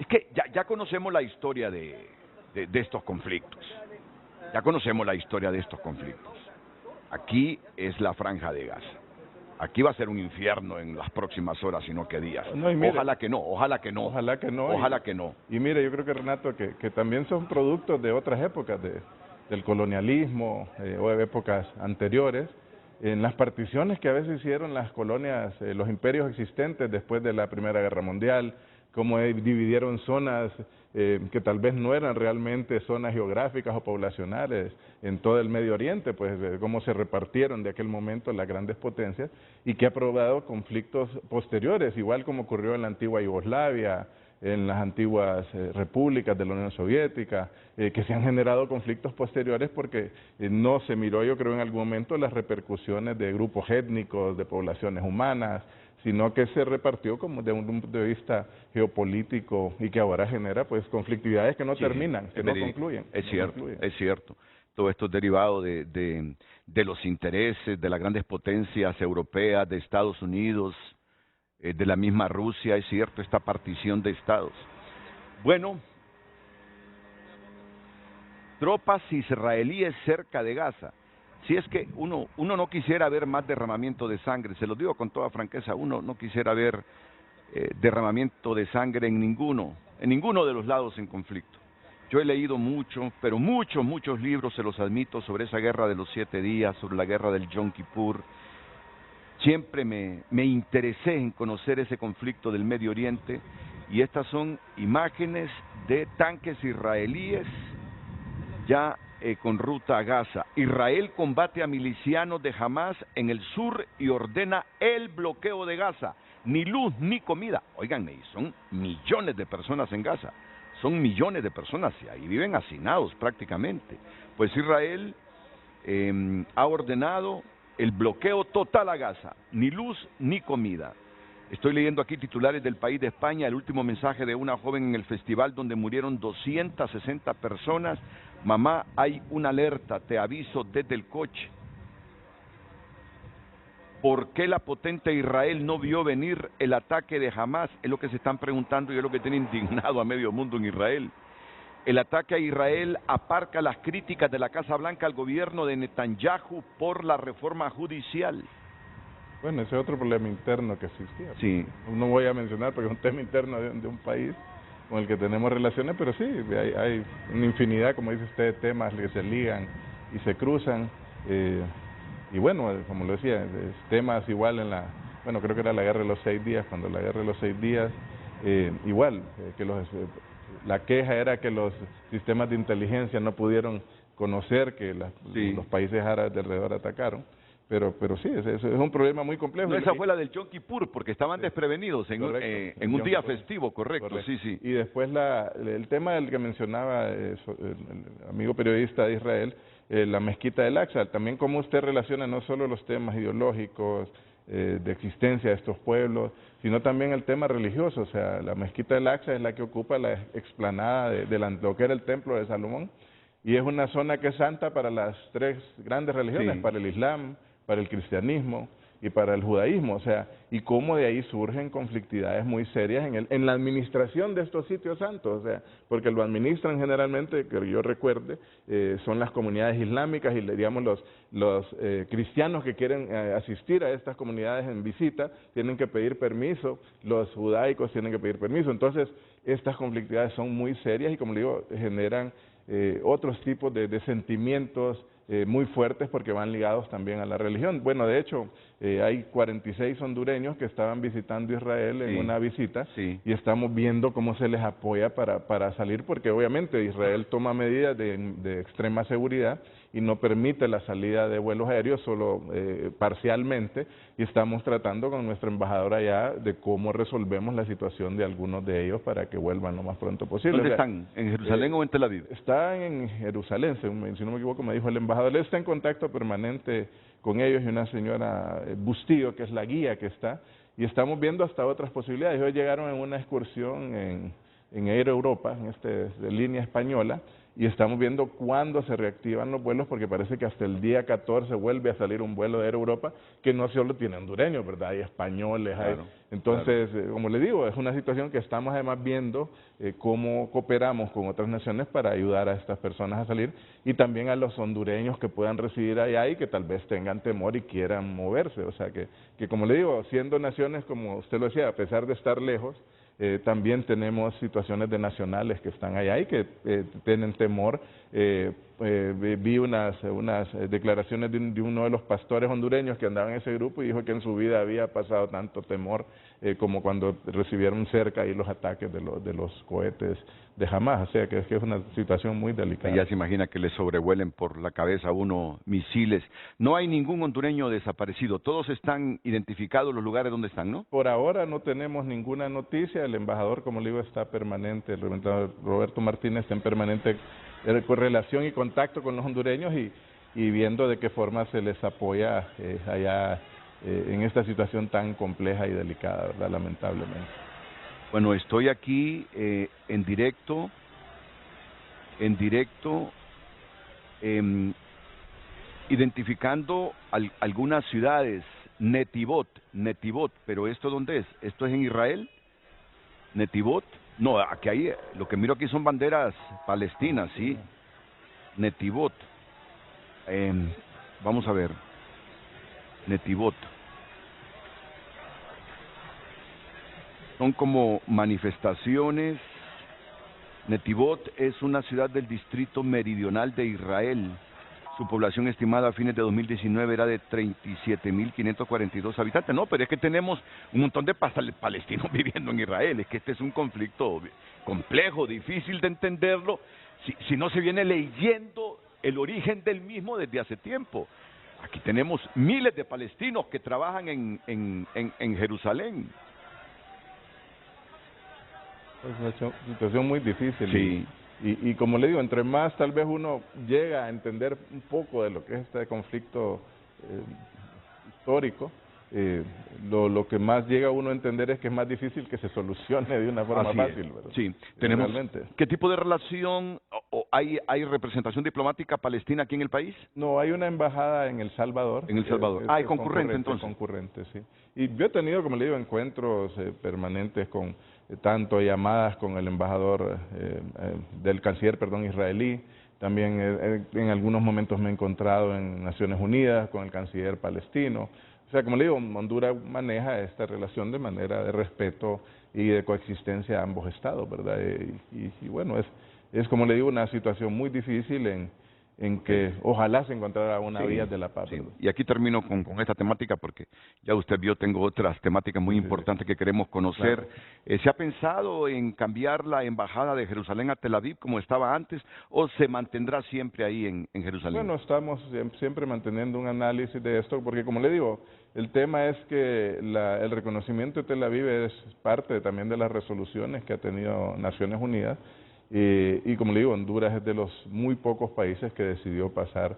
Es que ya conocemos la historia de estos conflictos. Ya conocemos la historia de estos conflictos. Aquí es la Franja de Gaza. Aquí va a ser un infierno en las próximas horas, sino que días. No, mire, ojalá que no, ojalá que no. Ojalá que no. Ojalá que no. Y mire, yo creo que Renato, que también son productos de otras épocas, del colonialismo o de épocas anteriores, en las particiones que a veces hicieron las colonias, los imperios existentes después de la Primera Guerra Mundial, cómo dividieron zonas que tal vez no eran realmente zonas geográficas o poblacionales en todo el Medio Oriente, pues cómo se repartieron de aquel momento las grandes potencias y que ha provocado conflictos posteriores, igual como ocurrió en la antigua Yugoslavia, en las antiguas repúblicas de la Unión Soviética, que se han generado conflictos posteriores porque no se miró, yo creo, en algún momento las repercusiones de grupos étnicos, de poblaciones humanas, sino que se repartió como de un punto de vista geopolítico y que ahora genera pues conflictividades que no terminan, que no concluyen. Es cierto, es cierto. Todo esto es derivado de los intereses de las grandes potencias europeas, de Estados Unidos, de la misma Rusia, es cierto, esta partición de estados. Bueno, tropas israelíes cerca de Gaza. Si es que uno no quisiera ver más derramamiento de sangre, se lo digo con toda franqueza, uno no quisiera ver derramamiento de sangre en ninguno de los lados en conflicto. Yo he leído mucho, pero muchos libros, se los admito, sobre esa guerra de los 7 días, sobre la guerra del Yom Kippur. Siempre me interesé en conocer ese conflicto del Medio Oriente, y estas son imágenes de tanques israelíes ya con ruta a Gaza. Israel combate a milicianos de Hamas en el sur y ordena el bloqueo de Gaza. Ni luz ni comida. Óiganme, son millones de personas en Gaza. Son millones de personas y ahí viven hacinados prácticamente. Pues Israel ha ordenado el bloqueo total a Gaza. Ni luz ni comida. Estoy leyendo aquí titulares del País de España, el último mensaje de una joven en el festival donde murieron 260 personas. Mamá, hay una alerta, te aviso desde el coche. ¿Por qué la potente Israel no vio venir el ataque de Hamas? Es lo que se están preguntando y es lo que tiene indignado a medio mundo en Israel. El ataque a Israel aparca las críticas de la Casa Blanca al gobierno de Netanyahu por la reforma judicial. Bueno, ese es otro problema interno que existía. Sí. No voy a mencionar porque es un tema interno de un país con el que tenemos relaciones, pero sí, hay una infinidad, como dice usted, de temas que se ligan y se cruzan. Y bueno, como lo decía, temas igual bueno, creo que era la guerra de los 6 días, cuando la guerra de los 6 días, igual, que la queja era que los sistemas de inteligencia no pudieron conocer que los países árabes de alrededor atacaron. Pero sí, es un problema muy complejo. No, esa fue la del Yom Kippur, porque estaban desprevenidos en un día festivo, correcto. Sí. Y después el tema del que mencionaba el amigo periodista de Israel, la mezquita del Aqsa, también cómo usted relaciona no solo los temas ideológicos, de existencia de estos pueblos, sino también el tema religioso. O sea, la mezquita del Aqsa es la que ocupa la explanada de lo que era el templo de Salomón, y es una zona que es santa para las 3 grandes religiones, para el Islam, para el cristianismo y para el judaísmo, o sea, y cómo de ahí surgen conflictividades muy serias en la administración de estos sitios santos, o sea, porque lo administran generalmente, que yo recuerde, son las comunidades islámicas y digamos los cristianos que quieren asistir a estas comunidades en visita tienen que pedir permiso, los judaicos tienen que pedir permiso, entonces estas conflictividades son muy serias y, como le digo, generan otros tipos de sentimientos muy fuertes porque van ligados también a la religión. Bueno, de hecho, hay 46 hondureños que estaban visitando Israel en una visita y estamos viendo cómo se les apoya para salir, porque obviamente Israel toma medidas de extrema seguridad y no permite la salida de vuelos aéreos solo parcialmente, y estamos tratando con nuestro embajador allá de cómo resolvemos la situación de algunos de ellos para que vuelvan lo más pronto posible. ¿Dónde están? ¿En Jerusalén o en Tel Aviv? Están en Jerusalén, si no me equivoco, me dijo el embajador. Él está en contacto permanente con ellos y una señora Bustillo, que es la guía que está, y estamos viendo hasta otras posibilidades. Ellos llegaron en una excursión en Air Europa, de línea española, y estamos viendo cuándo se reactivan los vuelos, porque parece que hasta el día 14 vuelve a salir un vuelo de Air Europa, que no solo tiene hondureños, ¿verdad? Hay españoles, entonces, como le digo, es una situación que estamos además viendo cómo cooperamos con otras naciones para ayudar a estas personas a salir, y también a los hondureños que puedan residir allá y que tal vez tengan temor y quieran moverse. O sea, que como le digo, siendo naciones, como usted lo decía, a pesar de estar lejos, también tenemos situaciones de nacionales que están allá y que tienen temor. Vi unas declaraciones de uno de los pastores hondureños que andaba en ese grupo y dijo que en su vida había pasado tanto temor como cuando recibieron cerca ahí los ataques de los cohetes de Hamas. O sea, que es una situación muy delicada. Ya se imagina que le sobrevuelen por la cabeza a uno misiles. No hay ningún hondureño desaparecido. Todos están identificados los lugares donde están, ¿no? Por ahora no tenemos ninguna noticia. El embajador, como le digo, está permanente. El embajador Roberto Martínez está en permanente relación y contacto con los hondureños y viendo de qué forma se les apoya allá en esta situación tan compleja y delicada, ¿verdad? Lamentablemente. Bueno, estoy aquí en directo, identificando algunas ciudades. Netivot, pero ¿esto dónde es? ¿Esto es en Israel? Netivot. No, aquí hay, lo que miro aquí son banderas palestinas, ¿sí? Netivot. Vamos a ver. Netivot. Son como manifestaciones. Netivot es una ciudad del distrito meridional de Israel. Su población estimada a fines de 2019 era de 37.542 habitantes. No, pero es que tenemos un montón de palestinos viviendo en Israel. Es que este es un conflicto complejo, difícil de entenderlo, si no se viene leyendo el origen del mismo desde hace tiempo. Aquí tenemos miles de palestinos que trabajan en Jerusalén. Es una situación muy difícil. Sí. Y como le digo, entre más tal vez uno llega a entender un poco de lo que es este conflicto histórico, lo que más llega uno a entender es que es más difícil que se solucione de una forma fácil, ¿verdad? Sí, tenemos. Realmente. ¿Qué tipo de relación o hay representación diplomática palestina aquí en el país? No, hay una embajada en El Salvador. En El Salvador. Es concurrente entonces. Concurrente, sí. Y yo he tenido, como le digo, encuentros permanentes con tanto llamadas con el embajador del canciller, israelí. También en algunos momentos me he encontrado en Naciones Unidas con el canciller palestino. O sea, como le digo, Honduras maneja esta relación de manera de respeto y de coexistencia a ambos estados, ¿verdad? Y bueno, es como le digo, una situación muy difícil en que ojalá se encontrara una vía de la paz. Sí. Y aquí termino con esta temática porque ya usted vio, tengo otras temáticas muy importantes que queremos conocer. Claro. ¿Se ha pensado en cambiar la embajada de Jerusalén a Tel Aviv como estaba antes o se mantendrá siempre ahí en Jerusalén? Bueno, estamos siempre manteniendo un análisis de esto porque, como le digo, el tema es que el reconocimiento de Tel Aviv es parte también de las resoluciones que ha tenido Naciones Unidas. Y como le digo, Honduras es de los muy pocos países que decidió pasar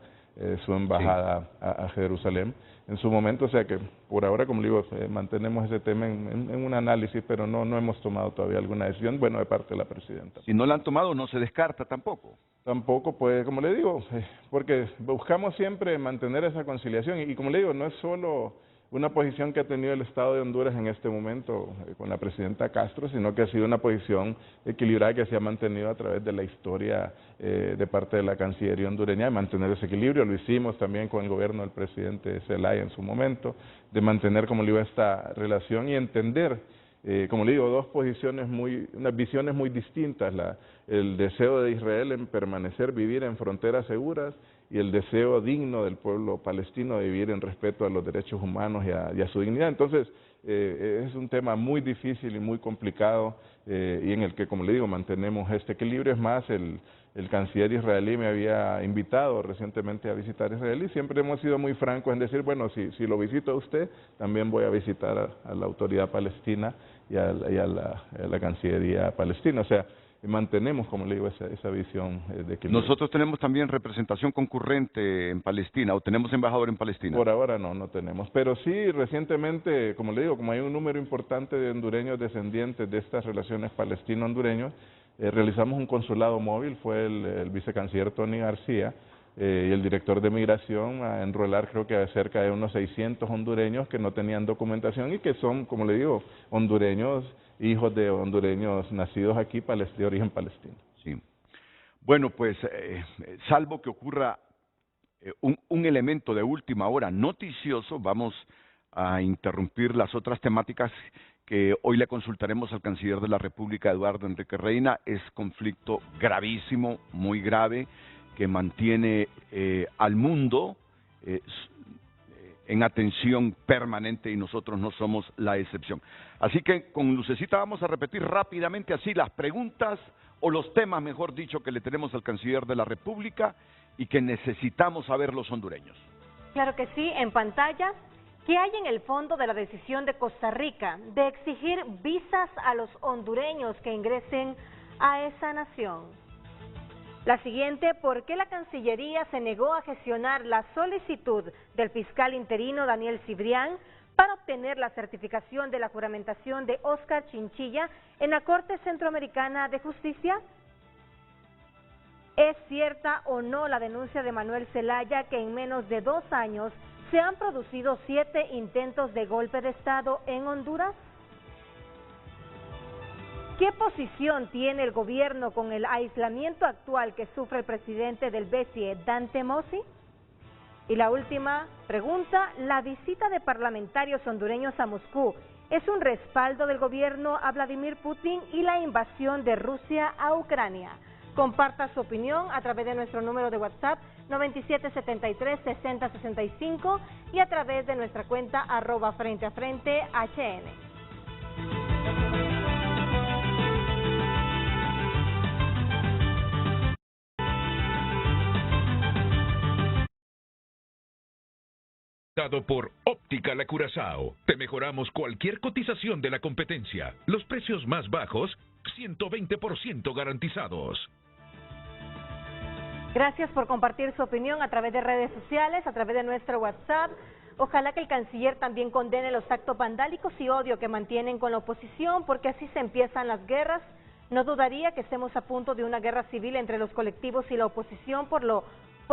su embajada a Jerusalén en su momento, o sea que por ahora, como le digo, mantenemos ese tema en un análisis, pero no hemos tomado todavía alguna decisión, bueno, de parte de la presidenta. Si no la han tomado, no se descarta tampoco. Tampoco, pues, como le digo, porque buscamos siempre mantener esa conciliación y como le digo, no es solo una posición que ha tenido el Estado de Honduras en este momento con la presidenta Castro, sino que ha sido una posición equilibrada que se ha mantenido a través de la historia de parte de la Cancillería hondureña, de mantener ese equilibrio. Lo hicimos también con el gobierno del presidente Zelaya en su momento, de mantener, como le digo, esta relación y entender, como le digo, dos posiciones unas visiones muy distintas, el deseo de Israel en permanecer, vivir en fronteras seguras, y el deseo digno del pueblo palestino de vivir en respeto a los derechos humanos y a su dignidad. Entonces, es un tema muy difícil y muy complicado y en el que, como le digo, mantenemos este equilibrio. Es más, el canciller israelí me había invitado recientemente a visitar Israel y siempre hemos sido muy francos en decir, bueno, si lo visito a usted, también voy a visitar a la autoridad palestina y a la Cancillería palestina. O sea, mantenemos, como le digo, esa visión de equilibrio. ¿Nosotros tenemos también representación concurrente en Palestina o tenemos embajador en Palestina? Por ahora no tenemos, pero sí recientemente, como le digo, como hay un número importante de hondureños descendientes de estas relaciones palestino-hondureños, realizamos un consulado móvil, fue el vicecanciller Tony García y el director de migración a enrolar creo que cerca de unos 600 hondureños que no tenían documentación y que son, como le digo, hondureños, hijos de hondureños nacidos aquí de origen palestino. Sí. Bueno, pues salvo que ocurra un elemento de última hora noticioso, vamos a interrumpir las otras temáticas que hoy le consultaremos al canciller de la República, Eduardo Enrique Reina. Es conflicto gravísimo, muy grave, que mantiene al mundo en atención permanente y nosotros no somos la excepción. Así que con lucecita vamos a repetir rápidamente así las preguntas o los temas, mejor dicho, que le tenemos al canciller de la República y que necesitamos saber los hondureños. Claro que sí, en pantalla. ¿Qué hay en el fondo de la decisión de Costa Rica de exigir visas a los hondureños que ingresen a esa nación? La siguiente, ¿por qué la Cancillería se negó a gestionar la solicitud del fiscal interino Daniel Cibrián para obtener la certificación de la juramentación de Óscar Chinchilla en la Corte Centroamericana de Justicia? ¿Es cierta o no la denuncia de Manuel Zelaya que en menos de 2 años se han producido 7 intentos de golpe de Estado en Honduras? ¿Qué posición tiene el gobierno con el aislamiento actual que sufre el presidente del BCE, Dante Mossi? Y la última pregunta, la visita de parlamentarios hondureños a Moscú es un respaldo del gobierno a Vladimir Putin y la invasión de Rusia a Ucrania. Comparta su opinión a través de nuestro número de WhatsApp 9773-6065 y a través de nuestra cuenta @FrenteAFrente HN. Dado por Óptica La Curazao. Te mejoramos cualquier cotización de la competencia. Los precios más bajos, 120% garantizados. Gracias por compartir su opinión a través de redes sociales, a través de nuestro WhatsApp. Ojalá que el canciller también condene los actos vandálicos y odio que mantienen con la oposición, porque así se empiezan las guerras. No dudaría que estemos a punto de una guerra civil entre los colectivos y la oposición por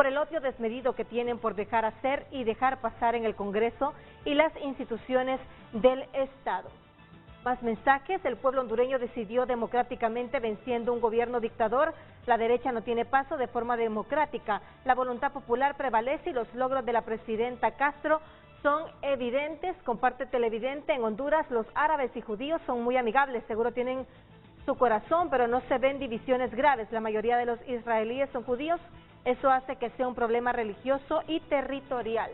el odio desmedido que tienen por dejar hacer y dejar pasar en el Congreso y las instituciones del Estado. Más mensajes, el pueblo hondureño decidió democráticamente venciendo un gobierno dictador. La derecha no tiene paso de forma democrática. La voluntad popular prevalece y los logros de la presidenta Castro son evidentes. Comparte televidente, en Honduras los árabes y judíos son muy amigables, seguro tienen su corazón, pero no se ven divisiones graves. La mayoría de los israelíes son judíos. Eso hace que sea un problema religioso y territorial.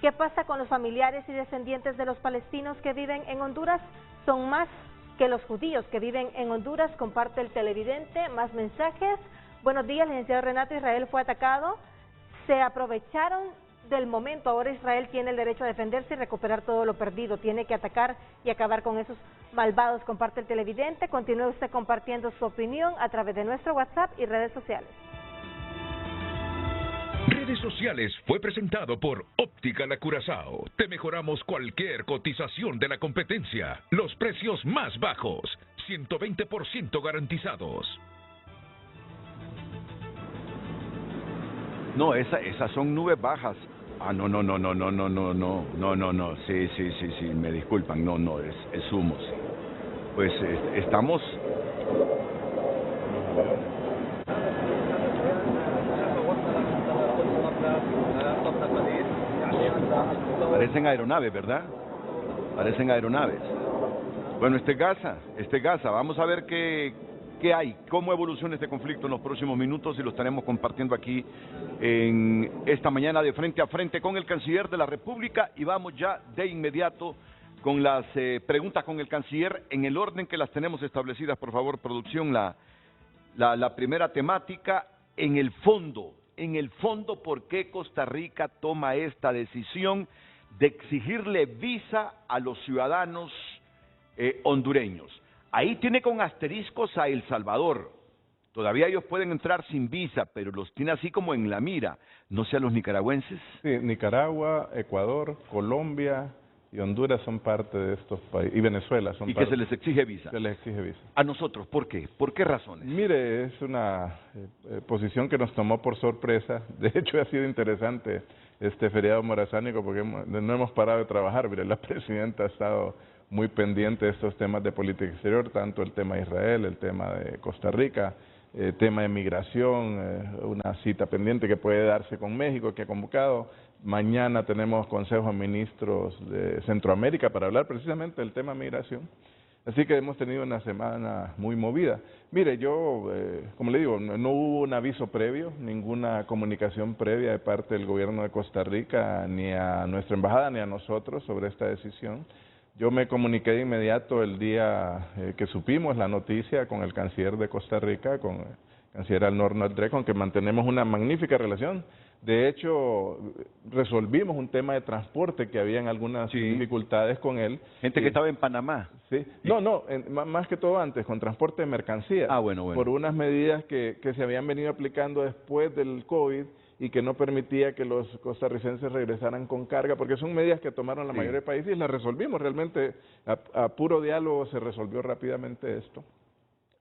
¿Qué pasa con los familiares y descendientes de los palestinos que viven en Honduras? Son más que los judíos que viven en Honduras. Comparte el televidente. Más mensajes. Buenos días, licenciado Renato. Israel fue atacado. Se aprovecharon del momento. Ahora Israel tiene el derecho a defenderse y recuperar todo lo perdido. Tiene que atacar y acabar con esos malvados. Comparte el televidente. Continúe usted compartiendo su opinión a través de nuestro WhatsApp y redes sociales. Redes sociales fue presentado por Óptica La Curazao. Te mejoramos cualquier cotización de la competencia. Los precios más bajos, 120% garantizados. No, esas son nubes bajas. Ah, no. Sí, me disculpan. No, es humo, sí. Pues estamos... Parecen aeronaves, ¿verdad? Parecen aeronaves. Bueno, este Gaza. Vamos a ver qué hay, cómo evoluciona este conflicto en los próximos minutos y lo estaremos compartiendo aquí en esta mañana de Frente a Frente con el canciller de la República y vamos ya de inmediato con las preguntas con el canciller en el orden que las tenemos establecidas, por favor, producción. La primera temática, en el fondo, ¿por qué Costa Rica toma esta decisión de exigirle visa a los ciudadanos hondureños? Ahí tiene con asteriscos a El Salvador. Todavía ellos pueden entrar sin visa, pero los tiene así como en la mira. ¿No sé a los nicaragüenses? Sí, Nicaragua, Ecuador, Colombia y Honduras son parte de estos países, y Venezuela son parte. Y que se les exige visa. Se les exige visa. ¿A nosotros? ¿Por qué? ¿Por qué razones? Mire, es una posición que nos tomó por sorpresa. De hecho, ha sido interesante este feriado morazánico porque no hemos parado de trabajar. Mire, la presidenta ha estado muy pendiente de estos temas de política exterior, tanto el tema de Israel, el tema de Costa Rica, tema de migración, una cita pendiente que puede darse con México, que ha convocado. Mañana tenemos Consejo de Ministros de Centroamérica para hablar precisamente del tema migración. Así que hemos tenido una semana muy movida. Mire, yo, como le digo, no hubo un aviso previo, ninguna comunicación previa de parte del gobierno de Costa Rica, ni a nuestra embajada, ni a nosotros sobre esta decisión. Yo me comuniqué de inmediato el día que supimos la noticia con el canciller de Costa Rica, con el canciller Alnor Nordre, con que mantenemos una magnífica relación. De hecho, resolvimos un tema de transporte que habían algunas dificultades con él. Gente que estaba en Panamá. Sí. Más que todo antes, con transporte de mercancías. Ah, bueno. Por unas medidas que se habían venido aplicando después del COVID y que no permitía que los costarricenses regresaran con carga, porque son medidas que tomaron la mayoría de países y las resolvimos. Realmente, a puro diálogo se resolvió rápidamente esto.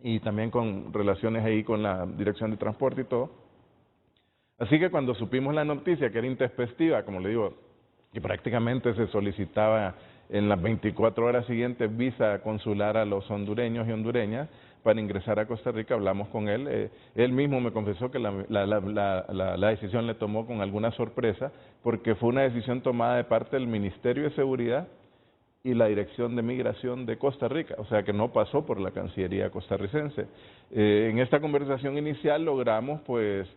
Y también con relaciones ahí con la Dirección de Transporte y todo. Así que cuando supimos la noticia, que era intempestiva, como le digo, que prácticamente se solicitaba en las 24 horas siguientes visa consular a los hondureños y hondureñas, para ingresar a Costa Rica. Hablamos con él, él mismo me confesó que la decisión le tomó con alguna sorpresa, porque fue una decisión tomada de parte del Ministerio de Seguridad y la Dirección de Migración de Costa Rica, o sea que no pasó por la Cancillería costarricense. En esta conversación inicial logramos pues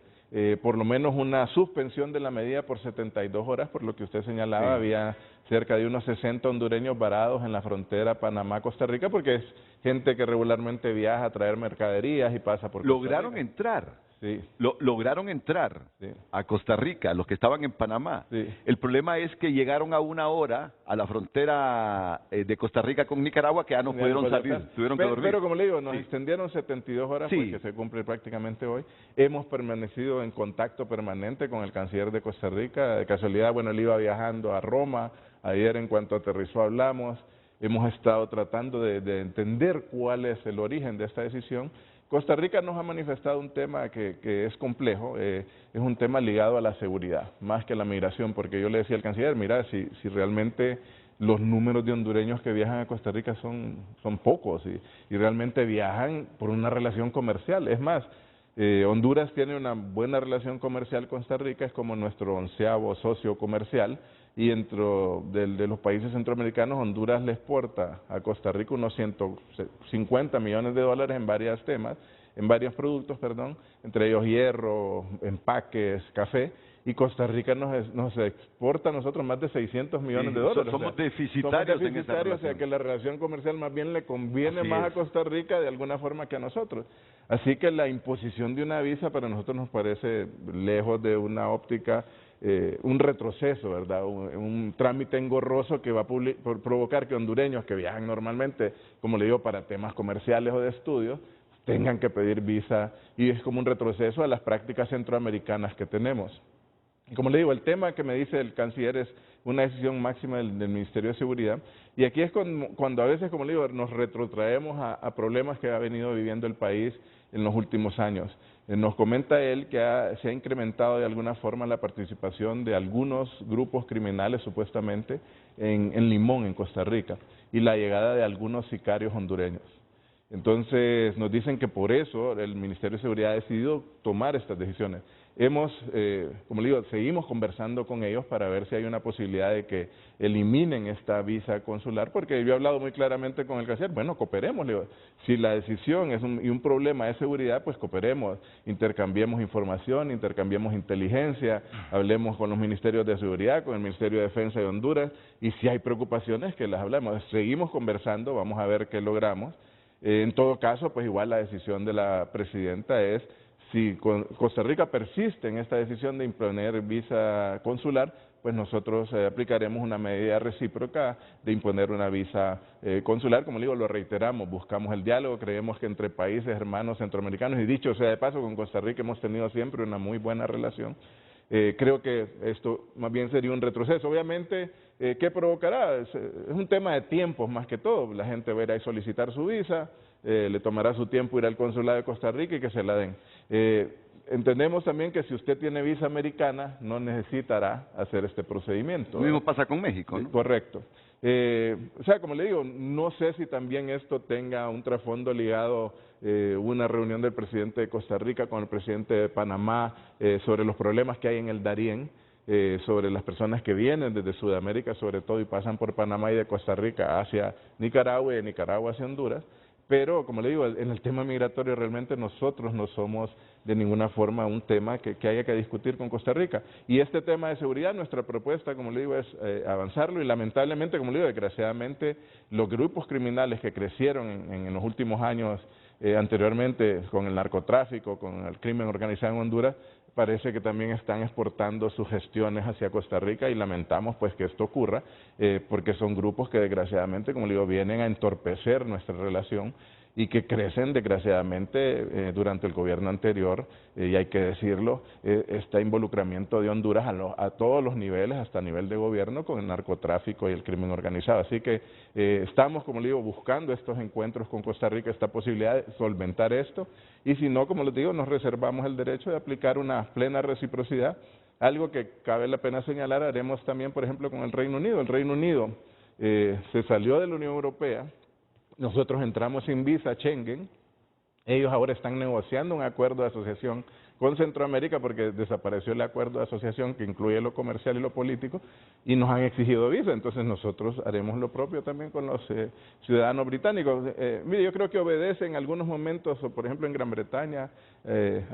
por lo menos una suspensión de la medida por 72 horas, por lo que usted señalaba, Sí. había cerca de unos 60 hondureños varados en la frontera Panamá-Costa Rica, porque es gente que regularmente viaja a traer mercaderías y pasa por Costa Lograron Rica. entrar. Sí, Lograron entrar sí. a Costa Rica, los que estaban en Panamá. Sí. El problema es que llegaron a una hora a la frontera de Costa Rica con Nicaragua que ya no pudieron salir, tuvieron que dormir. Pero como le digo, nos Sí. extendieron 72 horas, Sí. porque se cumple prácticamente hoy. Hemos permanecido en contacto permanente con el canciller de Costa Rica. De casualidad, bueno, él iba viajando a Roma. Ayer, en cuanto aterrizó, hablamos. Hemos estado tratando de entender cuál es el origen de esta decisión. Costa Rica nos ha manifestado un tema que es complejo, es un tema ligado a la seguridad, más que a la migración, porque yo le decía al canciller, mira, si realmente los números de hondureños que viajan a Costa Rica son pocos y realmente viajan por una relación comercial. Es más, Honduras tiene una buena relación comercial con Costa Rica, es como nuestro 11º socio comercial, y dentro de los países centroamericanos, Honduras le exporta a Costa Rica unos 150 millones de dólares en varios productos, entre ellos hierro, empaques, café, y Costa Rica nos exporta a nosotros más de 600 millones de dólares. Somos deficitarios en esa relación. O sea que la relación comercial más bien le conviene más a Costa Rica de alguna forma que a nosotros. Así que la imposición de una visa para nosotros nos parece, lejos de una óptica, un retroceso, ¿verdad? Un trámite engorroso que va a provocar que hondureños que viajan normalmente, como le digo, para temas comerciales o de estudios, tengan que pedir visa, y es como un retroceso a las prácticas centroamericanas que tenemos. Y como le digo, el tema que me dice el canciller es una decisión máxima del Ministerio de Seguridad, y aquí es cuando a veces, como le digo, nos retrotraemos a problemas que ha venido viviendo el país en los últimos años. Nos comenta él que se ha incrementado de alguna forma la participación de algunos grupos criminales, supuestamente, en Limón, en Costa Rica, y la llegada de algunos sicarios hondureños. Entonces, nos dicen que por eso el Ministerio de Seguridad ha decidido tomar estas decisiones. Como le digo, seguimos conversando con ellos para ver si hay una posibilidad de que eliminen esta visa consular, porque yo he hablado muy claramente con el canciller, bueno, cooperemos, le digo, si la decisión es un problema de seguridad, pues cooperemos, intercambiemos información, intercambiemos inteligencia, hablemos con los ministerios de seguridad, con el Ministerio de Defensa de Honduras, y si hay preocupaciones, que las hablemos. Seguimos conversando, vamos a ver qué logramos. En todo caso, pues igual la decisión de la presidenta es, si Costa Rica persiste en esta decisión de imponer visa consular, pues nosotros aplicaremos una medida recíproca de imponer una visa consular. Como le digo, lo reiteramos, buscamos el diálogo, creemos que entre países hermanos centroamericanos, y dicho sea de paso, con Costa Rica hemos tenido siempre una muy buena relación. Creo que esto más bien sería un retroceso. Obviamente, ¿qué provocará? Es un tema de tiempos más que todo. La gente va a ir a solicitar su visa, le tomará su tiempo ir al consulado de Costa Rica y que se la den. Entendemos también que si usted tiene visa americana, no necesitará hacer este procedimiento. Lo mismo pasa con México, ¿no? Correcto. O sea, como le digo, no sé si también esto tenga un trasfondo ligado, una reunión del presidente de Costa Rica con el presidente de Panamá sobre los problemas que hay en el Darién, sobre las personas que vienen desde Sudamérica sobre todo y pasan por Panamá y de Costa Rica hacia Nicaragua y de Nicaragua hacia Honduras. Pero, como le digo, en el tema migratorio realmente nosotros no somos de ninguna forma un tema que haya que discutir con Costa Rica. Y este tema de seguridad, nuestra propuesta, como le digo, es avanzarlo, y lamentablemente, como le digo, desgraciadamente, los grupos criminales que crecieron en los últimos años anteriormente con el narcotráfico, con el crimen organizado en Honduras, parece que también están exportando sus gestiones hacia Costa Rica, y lamentamos pues que esto ocurra, porque son grupos que desgraciadamente, como le digo, vienen a entorpecer nuestra relación y que crecen desgraciadamente durante el gobierno anterior, y hay que decirlo, este involucramiento de Honduras a todos los niveles, hasta nivel de gobierno, con el narcotráfico y el crimen organizado. Así que estamos, como le digo, buscando estos encuentros con Costa Rica, esta posibilidad de solventar esto, y si no, como les digo, nos reservamos el derecho de aplicar una plena reciprocidad, algo que cabe la pena señalar, haremos también, por ejemplo, con el Reino Unido. El Reino Unido se salió de la Unión Europea. Nosotros entramos sin visa a Schengen, Ellos ahora están negociando un acuerdo de asociación con Centroamérica porque desapareció el acuerdo de asociación que incluye lo comercial y lo político y nos han exigido visa. Entonces nosotros haremos lo propio también con los ciudadanos británicos. Mire, yo creo que obedece en algunos momentos, o por ejemplo en Gran Bretaña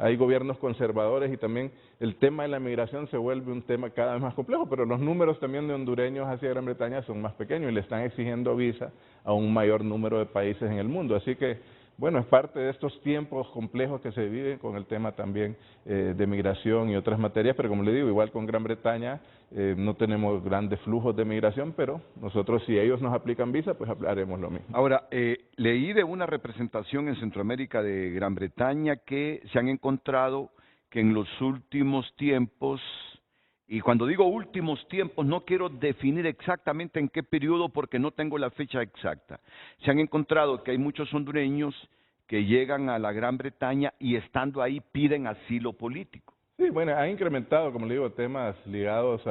hay gobiernos conservadores y también el tema de la migración se vuelve un tema cada vez más complejo, pero los números también de hondureños hacia Gran Bretaña son más pequeños y le están exigiendo visa a un mayor número de países en el mundo. Así que bueno, es parte de estos tiempos complejos que se viven con el tema también de migración y otras materias, pero como le digo, igual con Gran Bretaña no tenemos grandes flujos de migración, pero nosotros si ellos nos aplican visa, pues haremos lo mismo. Ahora, leí de una representación en Centroamérica de Gran Bretaña que se han encontrado que en los últimos tiempos, y cuando digo últimos tiempos no quiero definir exactamente en qué periodo porque no tengo la fecha exacta, se han encontrado que hay muchos hondureños que llegan a la Gran Bretaña y estando ahí piden asilo político. Sí, bueno, ha incrementado, como le digo, temas ligados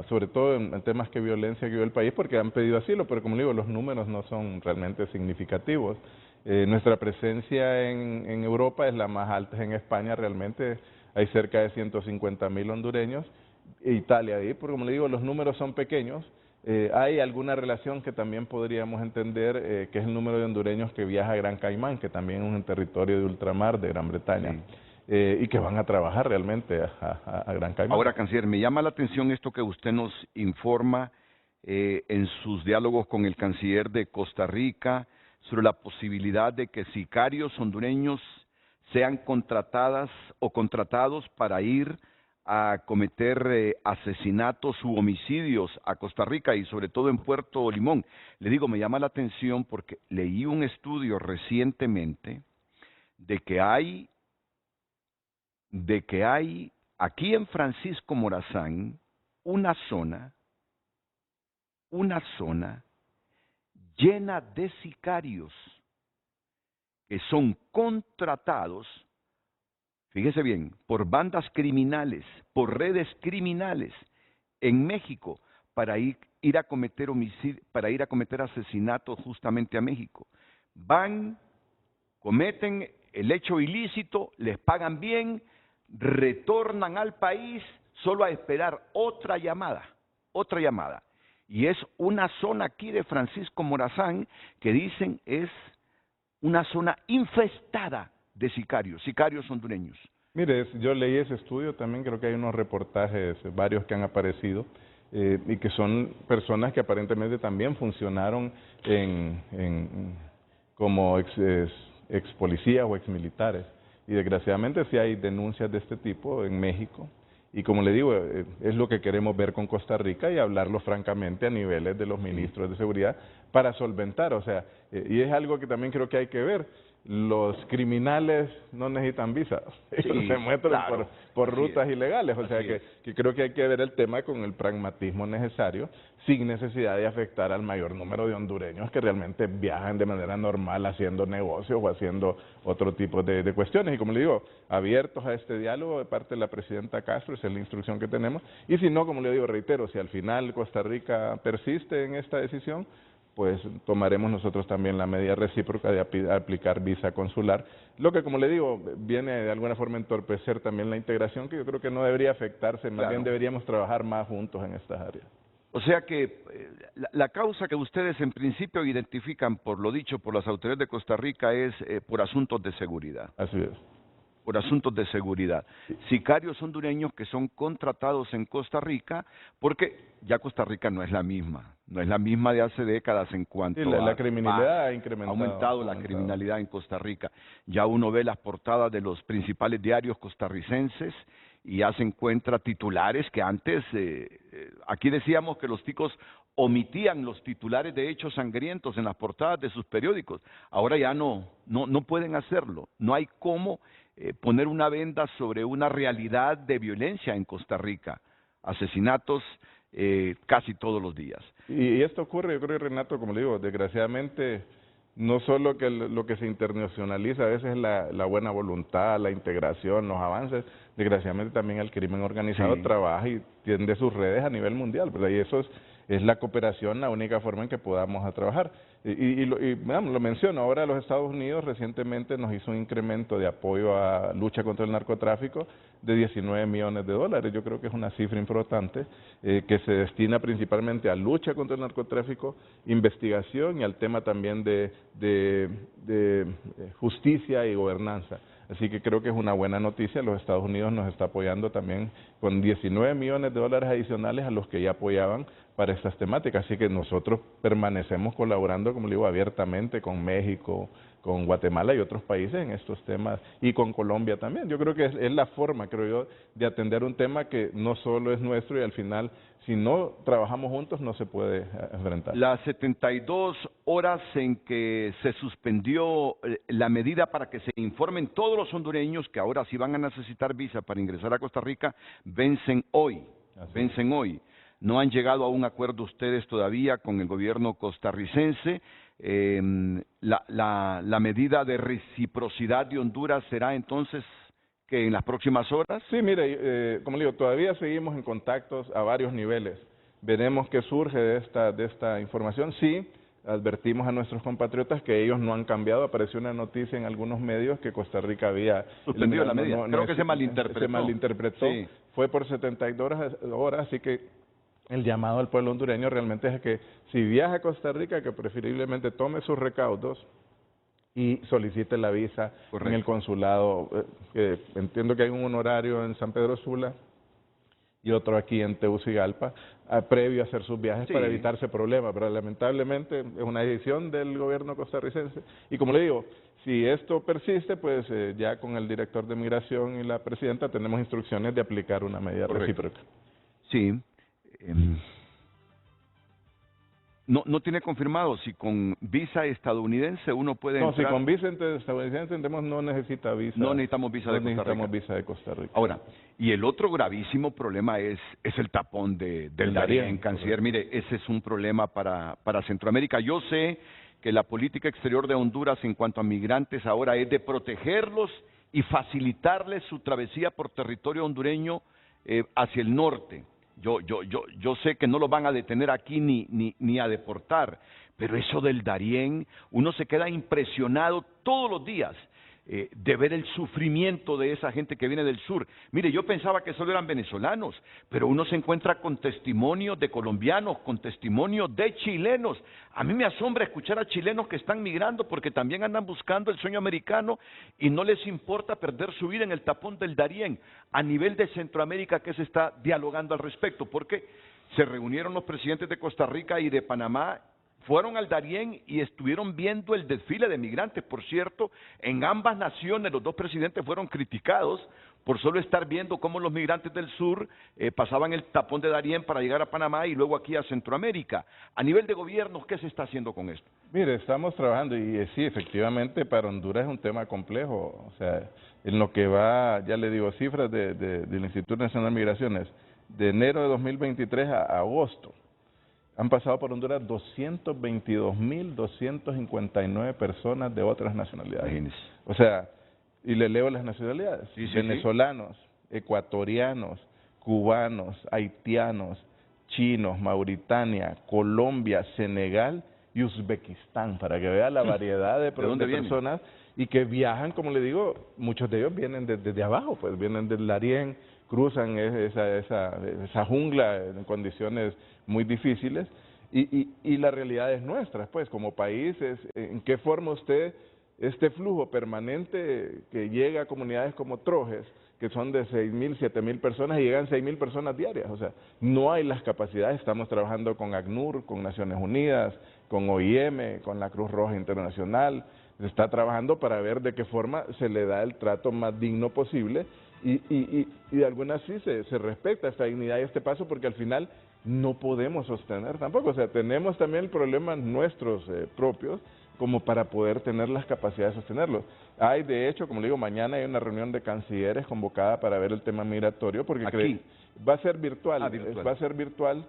sobre todo en temas que violencia que vive el país porque han pedido asilo, pero como le digo, los números no son realmente significativos. Nuestra presencia en Europa es la más alta en España, realmente hay cerca de 150.000 hondureños, Italia ahí, porque como le digo, los números son pequeños. Hay alguna relación que también podríamos entender, que es el número de hondureños que viaja a Gran Caimán, que también es un territorio de ultramar de Gran Bretaña. Sí. Y que van a trabajar realmente a Gran Caimán. Ahora, canciller, me llama la atención esto que usted nos informa en sus diálogos con el canciller de Costa Rica sobre la posibilidad de que sicarios hondureños sean contratadas o contratados para ir a cometer asesinatos u homicidios a Costa Rica y sobre todo en Puerto Limón. Le digo, me llama la atención porque leí un estudio recientemente de que hay aquí en Francisco Morazán una zona llena de sicarios que son contratados, fíjese bien, por bandas criminales, por redes criminales en México para ir a cometer homicidios, para ir a cometer asesinatos justamente a México. Van, cometen el hecho ilícito, les pagan bien, retornan al país solo a esperar otra llamada. Y es una zona aquí de Francisco Morazán que dicen es una zona infestada de sicarios hondureños. Mire, yo leí ese estudio también, creo que hay unos reportajes, varios que han aparecido, y que son personas que aparentemente también funcionaron como ex policías o ex militares. Y desgraciadamente sí hay denuncias de este tipo en México. Y como le digo, es lo que queremos ver con Costa Rica y hablarlo francamente a niveles de los ministros de seguridad para solventar, o sea, y es algo que también creo que hay que ver. Los criminales no necesitan visa, ellos se muestran claro, por rutas ilegales, o sea que creo que hay que ver el tema con el pragmatismo necesario, sin necesidad de afectar al mayor número de hondureños que realmente viajan de manera normal haciendo negocios o haciendo otro tipo de cuestiones. Y como le digo, abiertos a este diálogo de parte de la presidenta Castro, esa es la instrucción que tenemos, y si no, como le digo, reitero, si al final Costa Rica persiste en esta decisión, pues tomaremos nosotros también la medida recíproca de aplicar visa consular, lo que como le digo, viene de alguna forma a entorpecer también la integración, que yo creo que no debería afectarse, más bien deberíamos trabajar más juntos en estas áreas. O sea que la causa que ustedes en principio identifican, por lo dicho por las autoridades de Costa Rica, es por asuntos de seguridad. Así es. Por asuntos de seguridad. Sicarios hondureños que son contratados en Costa Rica, porque ya Costa Rica no es la misma de hace décadas en cuanto a la criminalidad ha incrementado. Ha aumentado la criminalidad en Costa Rica. Ya uno ve las portadas de los principales diarios costarricenses y ya se encuentra titulares que antes, aquí decíamos que los ticos omitían los titulares de hechos sangrientos en las portadas de sus periódicos. Ahora ya no pueden hacerlo. No hay cómo poner una venda sobre una realidad de violencia en Costa Rica. Asesinatos casi todos los días. Y esto ocurre, yo creo, Renato, como le digo, desgraciadamente, no solo que lo que se internacionaliza a veces es la buena voluntad, la integración, los avances, desgraciadamente también el crimen organizado trabaja y tiende sus redes a nivel mundial, ¿verdad? Y eso es la cooperación la única forma en que podamos trabajar. Digamos, lo menciono, ahora los Estados Unidos recientemente nos hizo un incremento de apoyo a lucha contra el narcotráfico de 19 millones de dólares. Yo creo que es una cifra importante que se destina principalmente a lucha contra el narcotráfico, investigación y al tema también de justicia y gobernanza. Así que creo que es una buena noticia. Los Estados Unidos nos está apoyando también con 19 millones de dólares adicionales a los que ya apoyaban para estas temáticas. Así que nosotros permanecemos colaborando, como le digo, abiertamente con México, con Guatemala y otros países en estos temas, y con Colombia también. Yo creo que es la forma, creo yo, de atender un tema que no solo es nuestro y al final, si no trabajamos juntos, no se puede enfrentar. Las 72 horas en que se suspendió la medida para que se informen todos los hondureños que ahora sí van a necesitar visa para ingresar a Costa Rica, vencen hoy. Vencen hoy. No han llegado a un acuerdo ustedes todavía con el gobierno costarricense. La medida de reciprocidad de Honduras será entonces que en las próximas horas. Sí, mire, como le digo, todavía seguimos en contactos a varios niveles. Veremos qué surge de esta información. Sí, advertimos a nuestros compatriotas que ellos no han cambiado. Apareció una noticia en algunos medios que Costa Rica había suspendido la medida. Creo que se malinterpretó. Se malinterpretó. Sí. Fue por 72 horas, así que el llamado al pueblo hondureño realmente es que si viaja a Costa Rica, que preferiblemente tome sus recaudos y solicite la visa. Correcto. En el consulado. Entiendo que hay un horario en San Pedro Sula y otro aquí en Tegucigalpa, previo a hacer sus viajes, sí, para evitarse problemas, pero lamentablemente es una decisión del gobierno costarricense. Y como le digo, si esto persiste, pues ya con el director de Migración y la presidenta tenemos instrucciones de aplicar una medida recíproca. Sí. No tiene confirmado si con visa estadounidense uno puede entrar. No, si con visa estadounidense entendemos, no necesita visa. No necesitamos visa de Costa Rica. No necesitamos visa de Costa Rica. Ahora, y el otro gravísimo problema es el tapón del Darién, canciller. Mire, ese es un problema para Centroamérica. Yo sé que la política exterior de Honduras en cuanto a migrantes ahora es de protegerlos y facilitarles su travesía por territorio hondureño hacia el norte. Yo sé que no lo van a detener aquí ni a deportar, pero eso del Darién, uno se queda impresionado todos los días de ver el sufrimiento de esa gente que viene del sur. Mire, yo pensaba que solo eran venezolanos, pero uno se encuentra con testimonios de colombianos, con testimonios de chilenos. A mí me asombra escuchar a chilenos que están migrando porque también andan buscando el sueño americano y no les importa perder su vida en el tapón del Darién. A nivel de Centroamérica, ¿qué se está dialogando al respecto? Porque se reunieron los presidentes de Costa Rica y de Panamá, fueron al Darién y estuvieron viendo el desfile de migrantes. Por cierto, en ambas naciones los dos presidentes fueron criticados por solo estar viendo cómo los migrantes del sur pasaban el tapón de Darién para llegar a Panamá y luego aquí a Centroamérica. A nivel de gobiernos, ¿qué se está haciendo con esto? Mire, estamos trabajando y sí, efectivamente para Honduras es un tema complejo. O sea, en lo que va, ya le digo, cifras del Instituto Nacional de Migraciones, de enero de 2023 a agosto, han pasado por Honduras 222.259 personas de otras nacionalidades. Imagínese. O sea, y le leo las nacionalidades. Sí, venezolanos, ecuatorianos, cubanos, haitianos, chinos, Mauritania, Colombia, Senegal y Uzbekistán, para que vea la variedad de personas y que viajan, como le digo, muchos de ellos vienen desde abajo, pues vienen del Darién, cruzan esa jungla en condiciones muy difíciles y la realidad es nuestra, pues como país, en qué forma usted, este flujo permanente que llega a comunidades como Trojes, que son de 6.000, 7.000 personas y llegan 6.000 personas diarias, o sea, no hay las capacidades. Estamos trabajando con ACNUR, con Naciones Unidas, con OIM, con la Cruz Roja Internacional, se está trabajando para ver de qué forma se le da el trato más digno posible y de alguna así se respeta esta dignidad y este paso, porque al final no podemos sostener tampoco, o sea, tenemos también problemas nuestros propios como para poder tener las capacidades de sostenerlos. Hay, de hecho, como le digo, mañana hay una reunión de cancilleres convocada para ver el tema migratorio, porque va a ser virtual, va a ser virtual,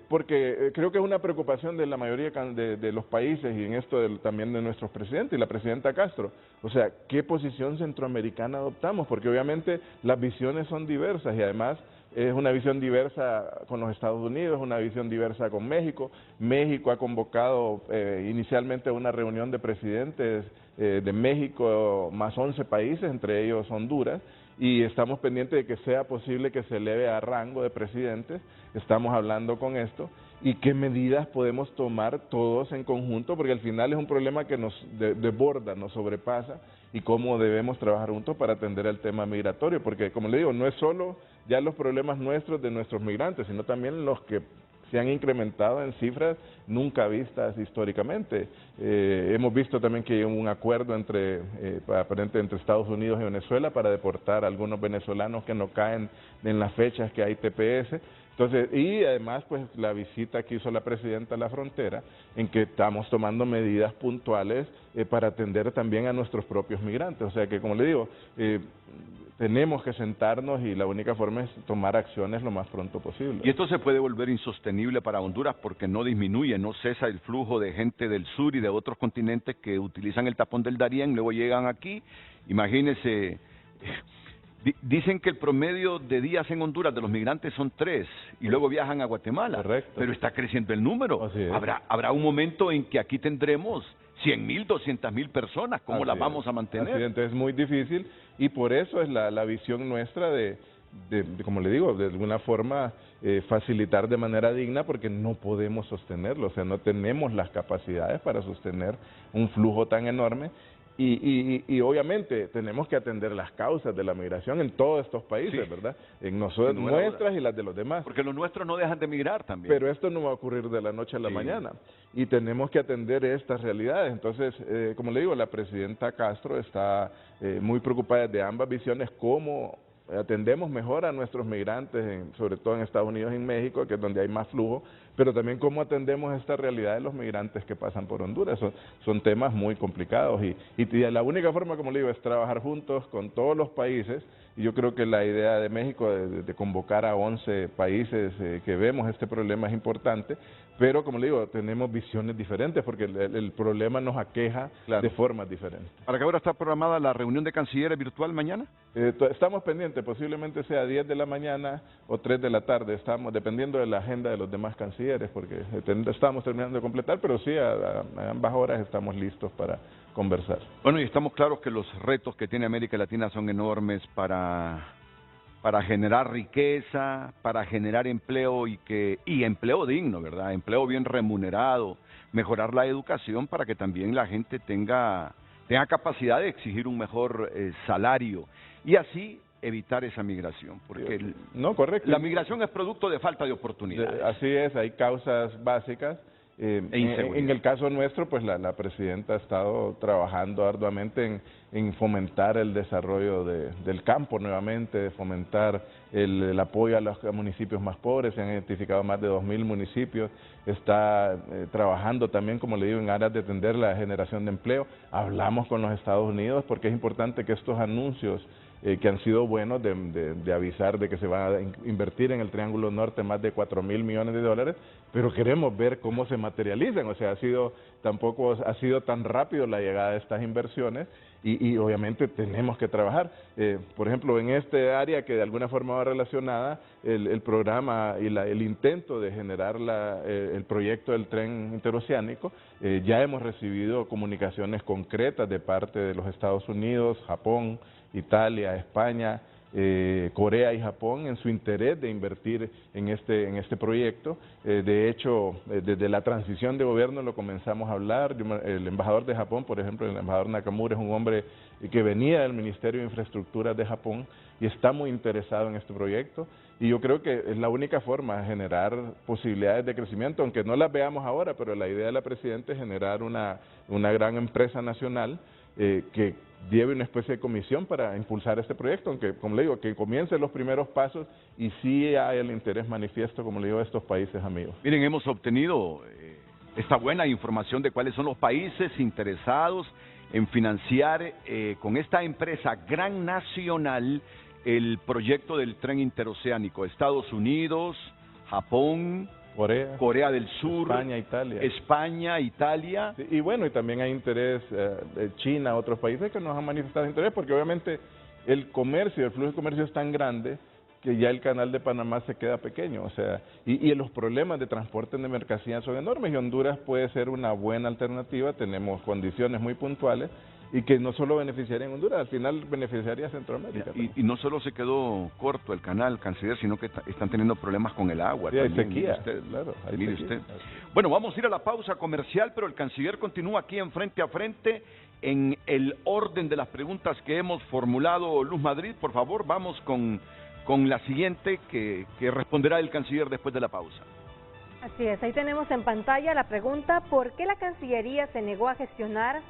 porque creo que es una preocupación de la mayoría de los países y en esto también de nuestros presidentes y la presidenta Castro. O sea, ¿qué posición centroamericana adoptamos? Porque obviamente las visiones son diversas y además es una visión diversa con los Estados Unidos, una visión diversa con México. México ha convocado inicialmente una reunión de presidentes de México más 11 países, entre ellos Honduras, y estamos pendientes de que sea posible que se eleve a rango de presidentes. Estamos hablando con esto y qué medidas podemos tomar todos en conjunto, porque al final es un problema que nos desborda, nos sobrepasa, y cómo debemos trabajar juntos para atender el tema migratorio, porque como le digo, no es solo ya los problemas nuestros de nuestros migrantes, sino también los que se han incrementado en cifras nunca vistas históricamente. Hemos visto también que hay un acuerdo aparente entre Estados Unidos y Venezuela para deportar a algunos venezolanos que no caen en las fechas que hay TPS. Entonces, y además, pues, la visita que hizo la presidenta a la frontera, en que estamos tomando medidas puntuales para atender también a nuestros propios migrantes. O sea que, como le digo, tenemos que sentarnos y la única forma es tomar acciones lo más pronto posible. Y esto se puede volver insostenible para Honduras porque no disminuye, no cesa el flujo de gente del sur y de otros continentes que utilizan el tapón del Darién, luego llegan aquí. Imagínese, dicen que el promedio de días en Honduras de los migrantes son 3 y luego viajan a Guatemala. Correcto. Pero está creciendo el número. Así es. Habrá un momento en que aquí tendremos 100.000, 200.000 personas. ¿Cómo las vamos a mantener? Así es, entonces es muy difícil, y por eso es la visión nuestra de, como le digo, de alguna forma facilitar de manera digna, porque no podemos sostenerlo, o sea, no tenemos las capacidades para sostener un flujo tan enorme. Y obviamente tenemos que atender las causas de la migración en todos estos países, Sí. ¿verdad? En nosotros, nuestras y las de los demás. Porque los nuestros no dejan de migrar también. Pero esto no va a ocurrir de la noche a la Sí. mañana, y tenemos que atender estas realidades. Entonces, como le digo, la presidenta Castro está muy preocupada de ambas visiones, cómo atendemos mejor a nuestros migrantes, sobre todo en Estados Unidos y en México, que es donde hay más flujo, pero también cómo atendemos esta realidad de los migrantes que pasan por Honduras. Son temas muy complicados, y la única forma, como le digo, es trabajar juntos con todos los países, y yo creo que la idea de México de convocar a 11 países que vemos este problema es importante, pero como le digo, tenemos visiones diferentes, porque el problema nos aqueja de formas diferentes. ¿Para qué hora está programada la reunión de cancilleres virtual mañana? Estamos pendientes, posiblemente sea 10 de la mañana o 3 de la tarde, estamos dependiendo de la agenda de los demás cancilleres, porque estamos terminando de completar, pero sí, a ambas horas estamos listos para conversar. Bueno, y estamos claros que los retos que tiene América Latina son enormes para generar riqueza, para generar empleo y empleo digno, ¿verdad? Empleo bien remunerado, mejorar la educación para que también la gente tenga capacidad de exigir un mejor salario y así evitar esa migración, porque No, correcto. la migración es producto de falta de oportunidades. Así es, hay causas básicas. En el caso nuestro, pues la presidenta ha estado trabajando arduamente en fomentar el desarrollo del campo nuevamente, de fomentar el apoyo a los municipios más pobres. Se han identificado más de 2.000 municipios. Está trabajando también, como le digo, en áreas de atender la generación de empleo. Hablamos con los Estados Unidos porque es importante que estos anuncios que han sido buenos de avisar de que se va a invertir en el Triángulo Norte más de $4.000 millones, pero queremos ver cómo se materializan. O sea, tampoco ha sido tan rápido la llegada de estas inversiones, y obviamente tenemos que trabajar. Por ejemplo, en este área que de alguna forma va relacionada, el programa y el intento de generar el proyecto del tren interoceánico, ya hemos recibido comunicaciones concretas de parte de los Estados Unidos, Japón, Italia, España, Corea y Japón en su interés de invertir en este proyecto. De hecho, desde la transición de gobierno lo comenzamos a hablar. El embajador de Japón, por ejemplo, el embajador Nakamura, es un hombre que venía del Ministerio de Infraestructuras de Japón y está muy interesado en este proyecto, y yo creo que es la única forma de generar posibilidades de crecimiento, aunque no las veamos ahora, pero la idea de la presidenta es generar una gran empresa nacional que lleve una especie de comisión para impulsar este proyecto, aunque, como le digo, que comience los primeros pasos, y sí hay el interés manifiesto, como le digo, de estos países amigos. Miren, hemos obtenido esta buena información de cuáles son los países interesados en financiar con esta empresa gran nacional el proyecto del tren interoceánico. Estados Unidos, Japón, Corea del Sur, España, Italia. Sí, y bueno, y también hay interés de China, otros países que nos han manifestado interés, porque obviamente el flujo de comercio es tan grande que ya el canal de Panamá se queda pequeño, o sea, y los problemas de transporte de mercancías son enormes y Honduras puede ser una buena alternativa, tenemos condiciones muy puntuales y que no solo beneficiaría en Honduras, al final beneficiaría a Centroamérica. Y no solo se quedó corto el canal, canciller, sino que están teniendo problemas con el agua. Sí, hay también, sequía, mire usted, claro, hay mire sequía. usted. Bueno, vamos a ir a la pausa comercial, pero el canciller continúa aquí en Frente a Frente en el orden de las preguntas que hemos formulado. Luz Madrid, por favor, vamos con la siguiente que responderá el canciller después de la pausa. Así es, ahí tenemos en pantalla la pregunta: ¿por qué la Cancillería se negó a gestionar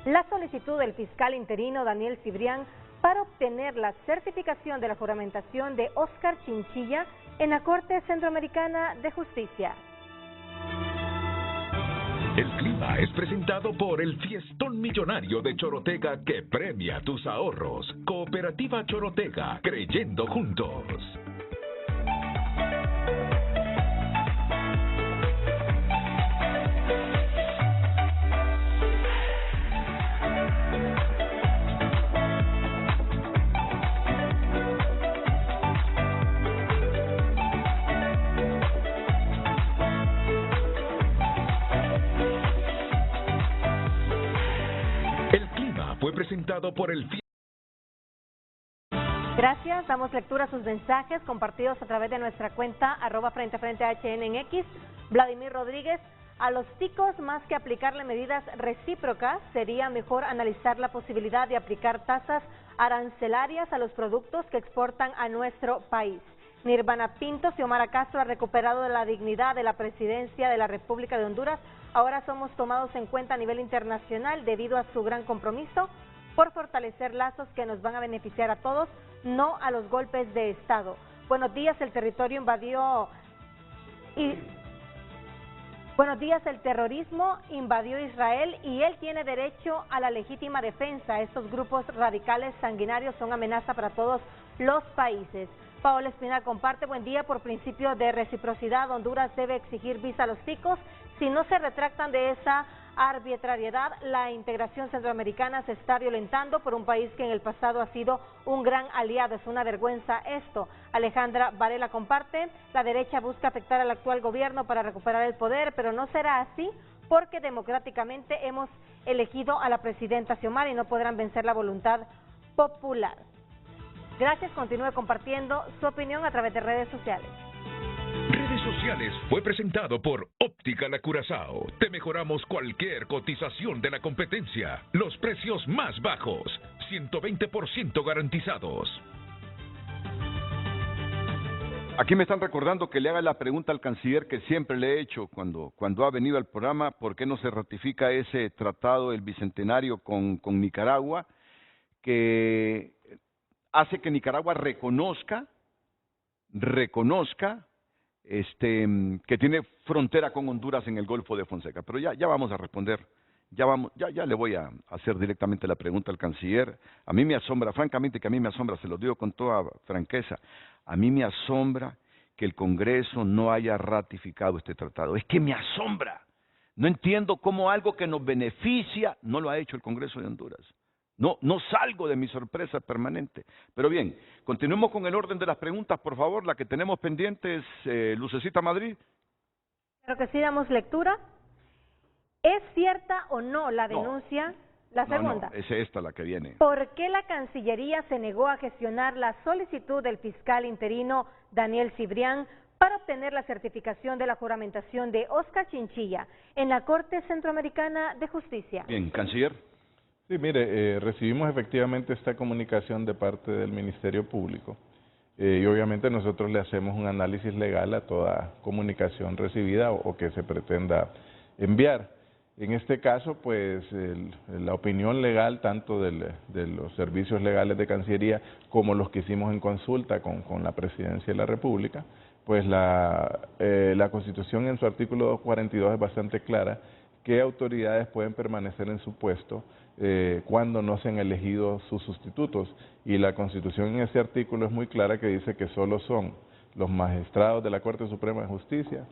la solicitud del fiscal interino Daniel Cibrián para obtener la certificación de la juramentación de Óscar Chinchilla en la Corte Centroamericana de Justicia? El clima es presentado por el Fiestón Millonario de Chorotega que premia tus ahorros. Cooperativa Chorotega, creyendo juntos. Fue presentado por el... Gracias, damos lectura a sus mensajes compartidos a través de nuestra cuenta @FrenteAFrenteHN en X. Vladimir Rodríguez: a los ticos, más que aplicarle medidas recíprocas, sería mejor analizar la posibilidad de aplicar tasas arancelarias a los productos que exportan a nuestro país. Nirvana Pinto: Xiomara Castro ha recuperado la dignidad de la presidencia de la República de Honduras. Ahora somos tomados en cuenta a nivel internacional debido a su gran compromiso por fortalecer lazos que nos van a beneficiar a todos, no a los golpes de Estado. Buenos días, el territorio invadió Buenos días, el terrorismo invadió Israel y él tiene derecho a la legítima defensa. Estos grupos radicales sanguinarios son amenaza para todos los países. Paola Espinal comparte: buen día, por principio de reciprocidad, Honduras debe exigir visa a los ticos. Si no se retractan de esa arbitrariedad, la integración centroamericana se está violentando por un país que en el pasado ha sido un gran aliado. Es una vergüenza esto. Alejandra Varela comparte: la derecha busca afectar al actual gobierno para recuperar el poder, pero no será así porque democráticamente hemos elegido a la presidenta Xiomara y no podrán vencer la voluntad popular. Gracias, continúe compartiendo su opinión a través de redes sociales. Redes sociales fue presentado por Óptica La Curazao. Te mejoramos cualquier cotización de la competencia. Los precios más bajos, 120% garantizados. Aquí me están recordando que le haga la pregunta al canciller que siempre le he hecho cuando ha venido al programa: ¿por qué no se ratifica ese tratado del Bicentenario con Nicaragua, que hace que Nicaragua reconozca que tiene frontera con Honduras en el Golfo de Fonseca? Pero ya vamos a responder, ya le voy a hacer directamente la pregunta al canciller. A mí me asombra, francamente que a mí me asombra, se lo digo con toda franqueza, a mí me asombra que el Congreso no haya ratificado este tratado. Es que me asombra. No entiendo cómo algo que nos beneficia no lo ha hecho el Congreso de Honduras. No salgo de mi sorpresa permanente. Pero bien, continuemos con el orden de las preguntas, por favor. La que tenemos pendiente es Lucecita Madrid. Creo que sí, damos lectura. ¿Es cierta o no la denuncia? La segunda. No, es esta la que viene. ¿Por qué la Cancillería se negó a gestionar la solicitud del fiscal interino Daniel Cibrián para obtener la certificación de la juramentación de Óscar Chinchilla en la Corte Centroamericana de Justicia? Bien, canciller. Sí, mire, recibimos efectivamente esta comunicación de parte del Ministerio Público y obviamente nosotros le hacemos un análisis legal a toda comunicación recibida o que se pretenda enviar. En este caso, pues, la opinión legal tanto de los servicios legales de Cancillería como los que hicimos en consulta con la Presidencia de la República, pues la Constitución en su artículo 242 es bastante clara qué autoridades pueden permanecer en su puesto cuando no se han elegido sus sustitutos. Y la Constitución en ese artículo es muy clara, que dice que solo son los magistrados de la Corte Suprema de Justicia,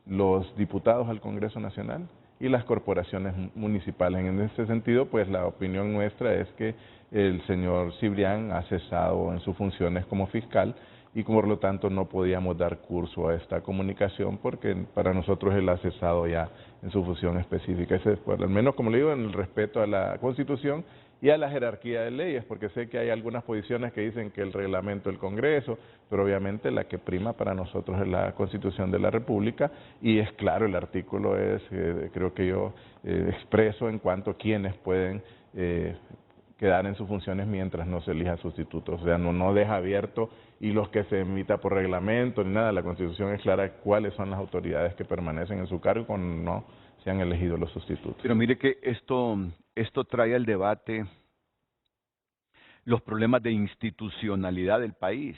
los diputados al Congreso Nacional y las corporaciones municipales. En ese sentido, pues la opinión nuestra es que el señor Cibrián ha cesado en sus funciones como fiscal y por lo tanto no podíamos dar curso a esta comunicación porque para nosotros él ha cesado ya en su función específica. Ese es, pues, al menos, como le digo, en el respeto a la Constitución y a la jerarquía de leyes, porque sé que hay algunas posiciones que dicen que el reglamento del Congreso, pero obviamente la que prima para nosotros es la Constitución de la República, y es claro, el artículo es, creo que yo expreso en cuanto a quienes pueden quedar en sus funciones mientras no se elija sustitutos, o sea, no deja abierto y los que se emita por reglamento ni nada. La Constitución es clara cuáles son las autoridades que permanecen en su cargo cuando no se han elegido los sustitutos. Pero mire que esto trae al debate los problemas de institucionalidad del país,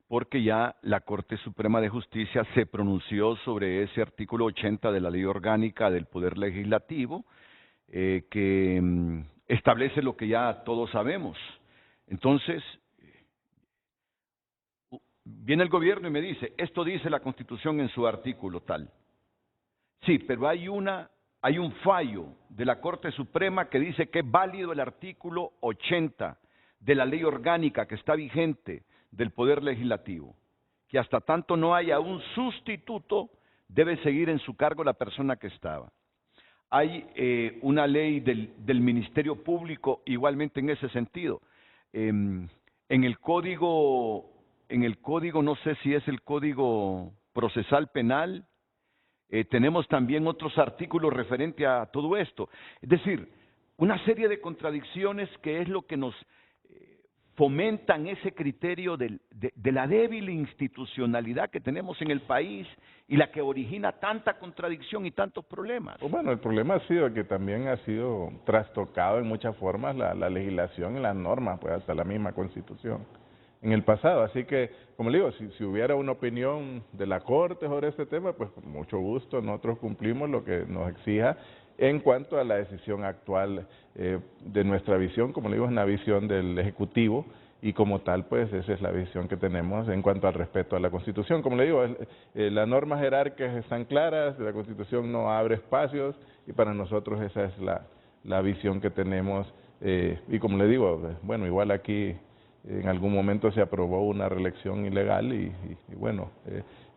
porque ya la Corte Suprema de Justicia se pronunció sobre ese artículo 80 de la Ley Orgánica del Poder Legislativo, que establece lo que ya todos sabemos. Entonces, viene el gobierno y me dice, esto dice la Constitución en su artículo tal. Sí, pero hay un fallo de la Corte Suprema que dice que es válido el artículo 80 de la Ley Orgánica que está vigente del Poder Legislativo, que hasta tanto no haya un sustituto, debe seguir en su cargo la persona que estaba. Hay una ley del Ministerio Público igualmente en ese sentido. En el código, no sé si es el Código Procesal Penal, tenemos también otros artículos referentes a todo esto. Es decir, una serie de contradicciones que es lo que nos fomentan ese criterio de la débil institucionalidad que tenemos en el país y la que origina tanta contradicción y tantos problemas. Bueno, el problema ha sido que también ha sido trastocado en muchas formas la legislación y las normas, pues hasta la misma Constitución en el pasado. Así que, como le digo, si hubiera una opinión de la Corte sobre este tema, pues con mucho gusto nosotros cumplimos lo que nos exija en cuanto a la decisión actual de nuestra visión. Como le digo, es una visión del Ejecutivo y como tal, pues esa es la visión que tenemos en cuanto al respeto a la Constitución. Como le digo, las normas jerárquicas están claras, la Constitución no abre espacios y para nosotros esa es la visión que tenemos. Y como le digo, bueno, igual aquí en algún momento se aprobó una reelección ilegal y bueno,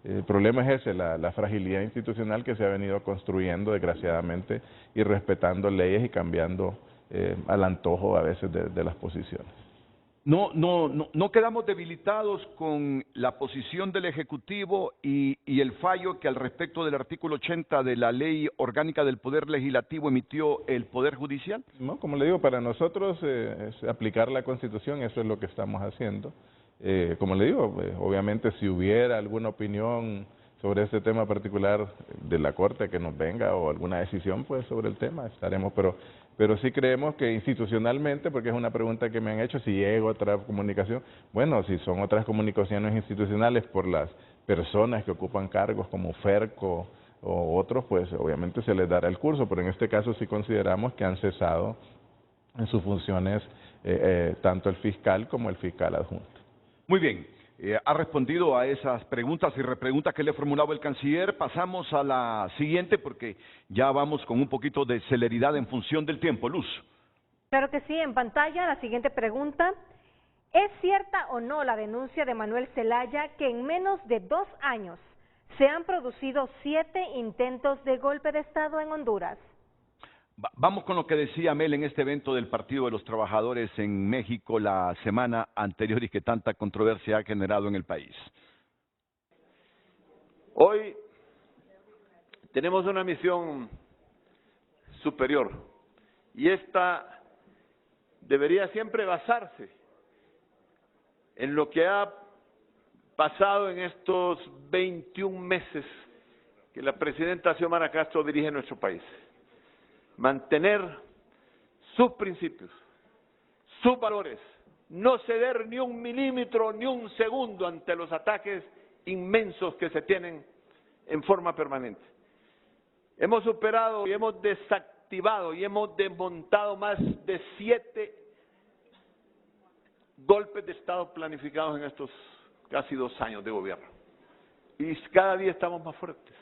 el problema es ese, la fragilidad institucional que se ha venido construyendo desgraciadamente y respetando leyes y cambiando al antojo a veces de las posiciones. No quedamos debilitados con la posición del Ejecutivo y el fallo que al respecto del artículo 80 de la Ley Orgánica del Poder Legislativo emitió el Poder Judicial. No, como le digo, para nosotros es aplicar la Constitución, eso es lo que estamos haciendo. Como le digo, obviamente si hubiera alguna opinión sobre este tema particular de la Corte que nos venga o alguna decisión pues sobre el tema estaremos, pero sí creemos que institucionalmente, porque es una pregunta que me han hecho, si llega otra comunicación, bueno, si son otras comunicaciones institucionales por las personas que ocupan cargos como Ferco o otros, pues obviamente se les dará el curso, pero en este caso sí consideramos que han cesado en sus funciones tanto el fiscal como el fiscal adjunto. Muy bien, ha respondido a esas preguntas y repreguntas que le formulaba el canciller. Pasamos a la siguiente porque ya vamos con un poquito de celeridad en función del tiempo. Luz. Claro que sí, en pantalla la siguiente pregunta. ¿Es cierta o no la denuncia de Manuel Zelaya que en menos de 2 años se han producido 7 intentos de golpe de Estado en Honduras? Vamos con lo que decía Mel en este evento del Partido de los Trabajadores en México la semana anterior y que tanta controversia ha generado en el país. Hoy tenemos una misión superior y esta debería siempre basarse en lo que ha pasado en estos 21 meses que la presidenta Xiomara Castro dirige nuestro país. Mantener sus principios, sus valores, no ceder ni un milímetro ni un segundo ante los ataques inmensos que se tienen en forma permanente. Hemos superado y hemos desactivado y hemos desmontado más de 7 golpes de Estado planificados en estos casi 2 años de gobierno. Y cada día estamos más fuertes.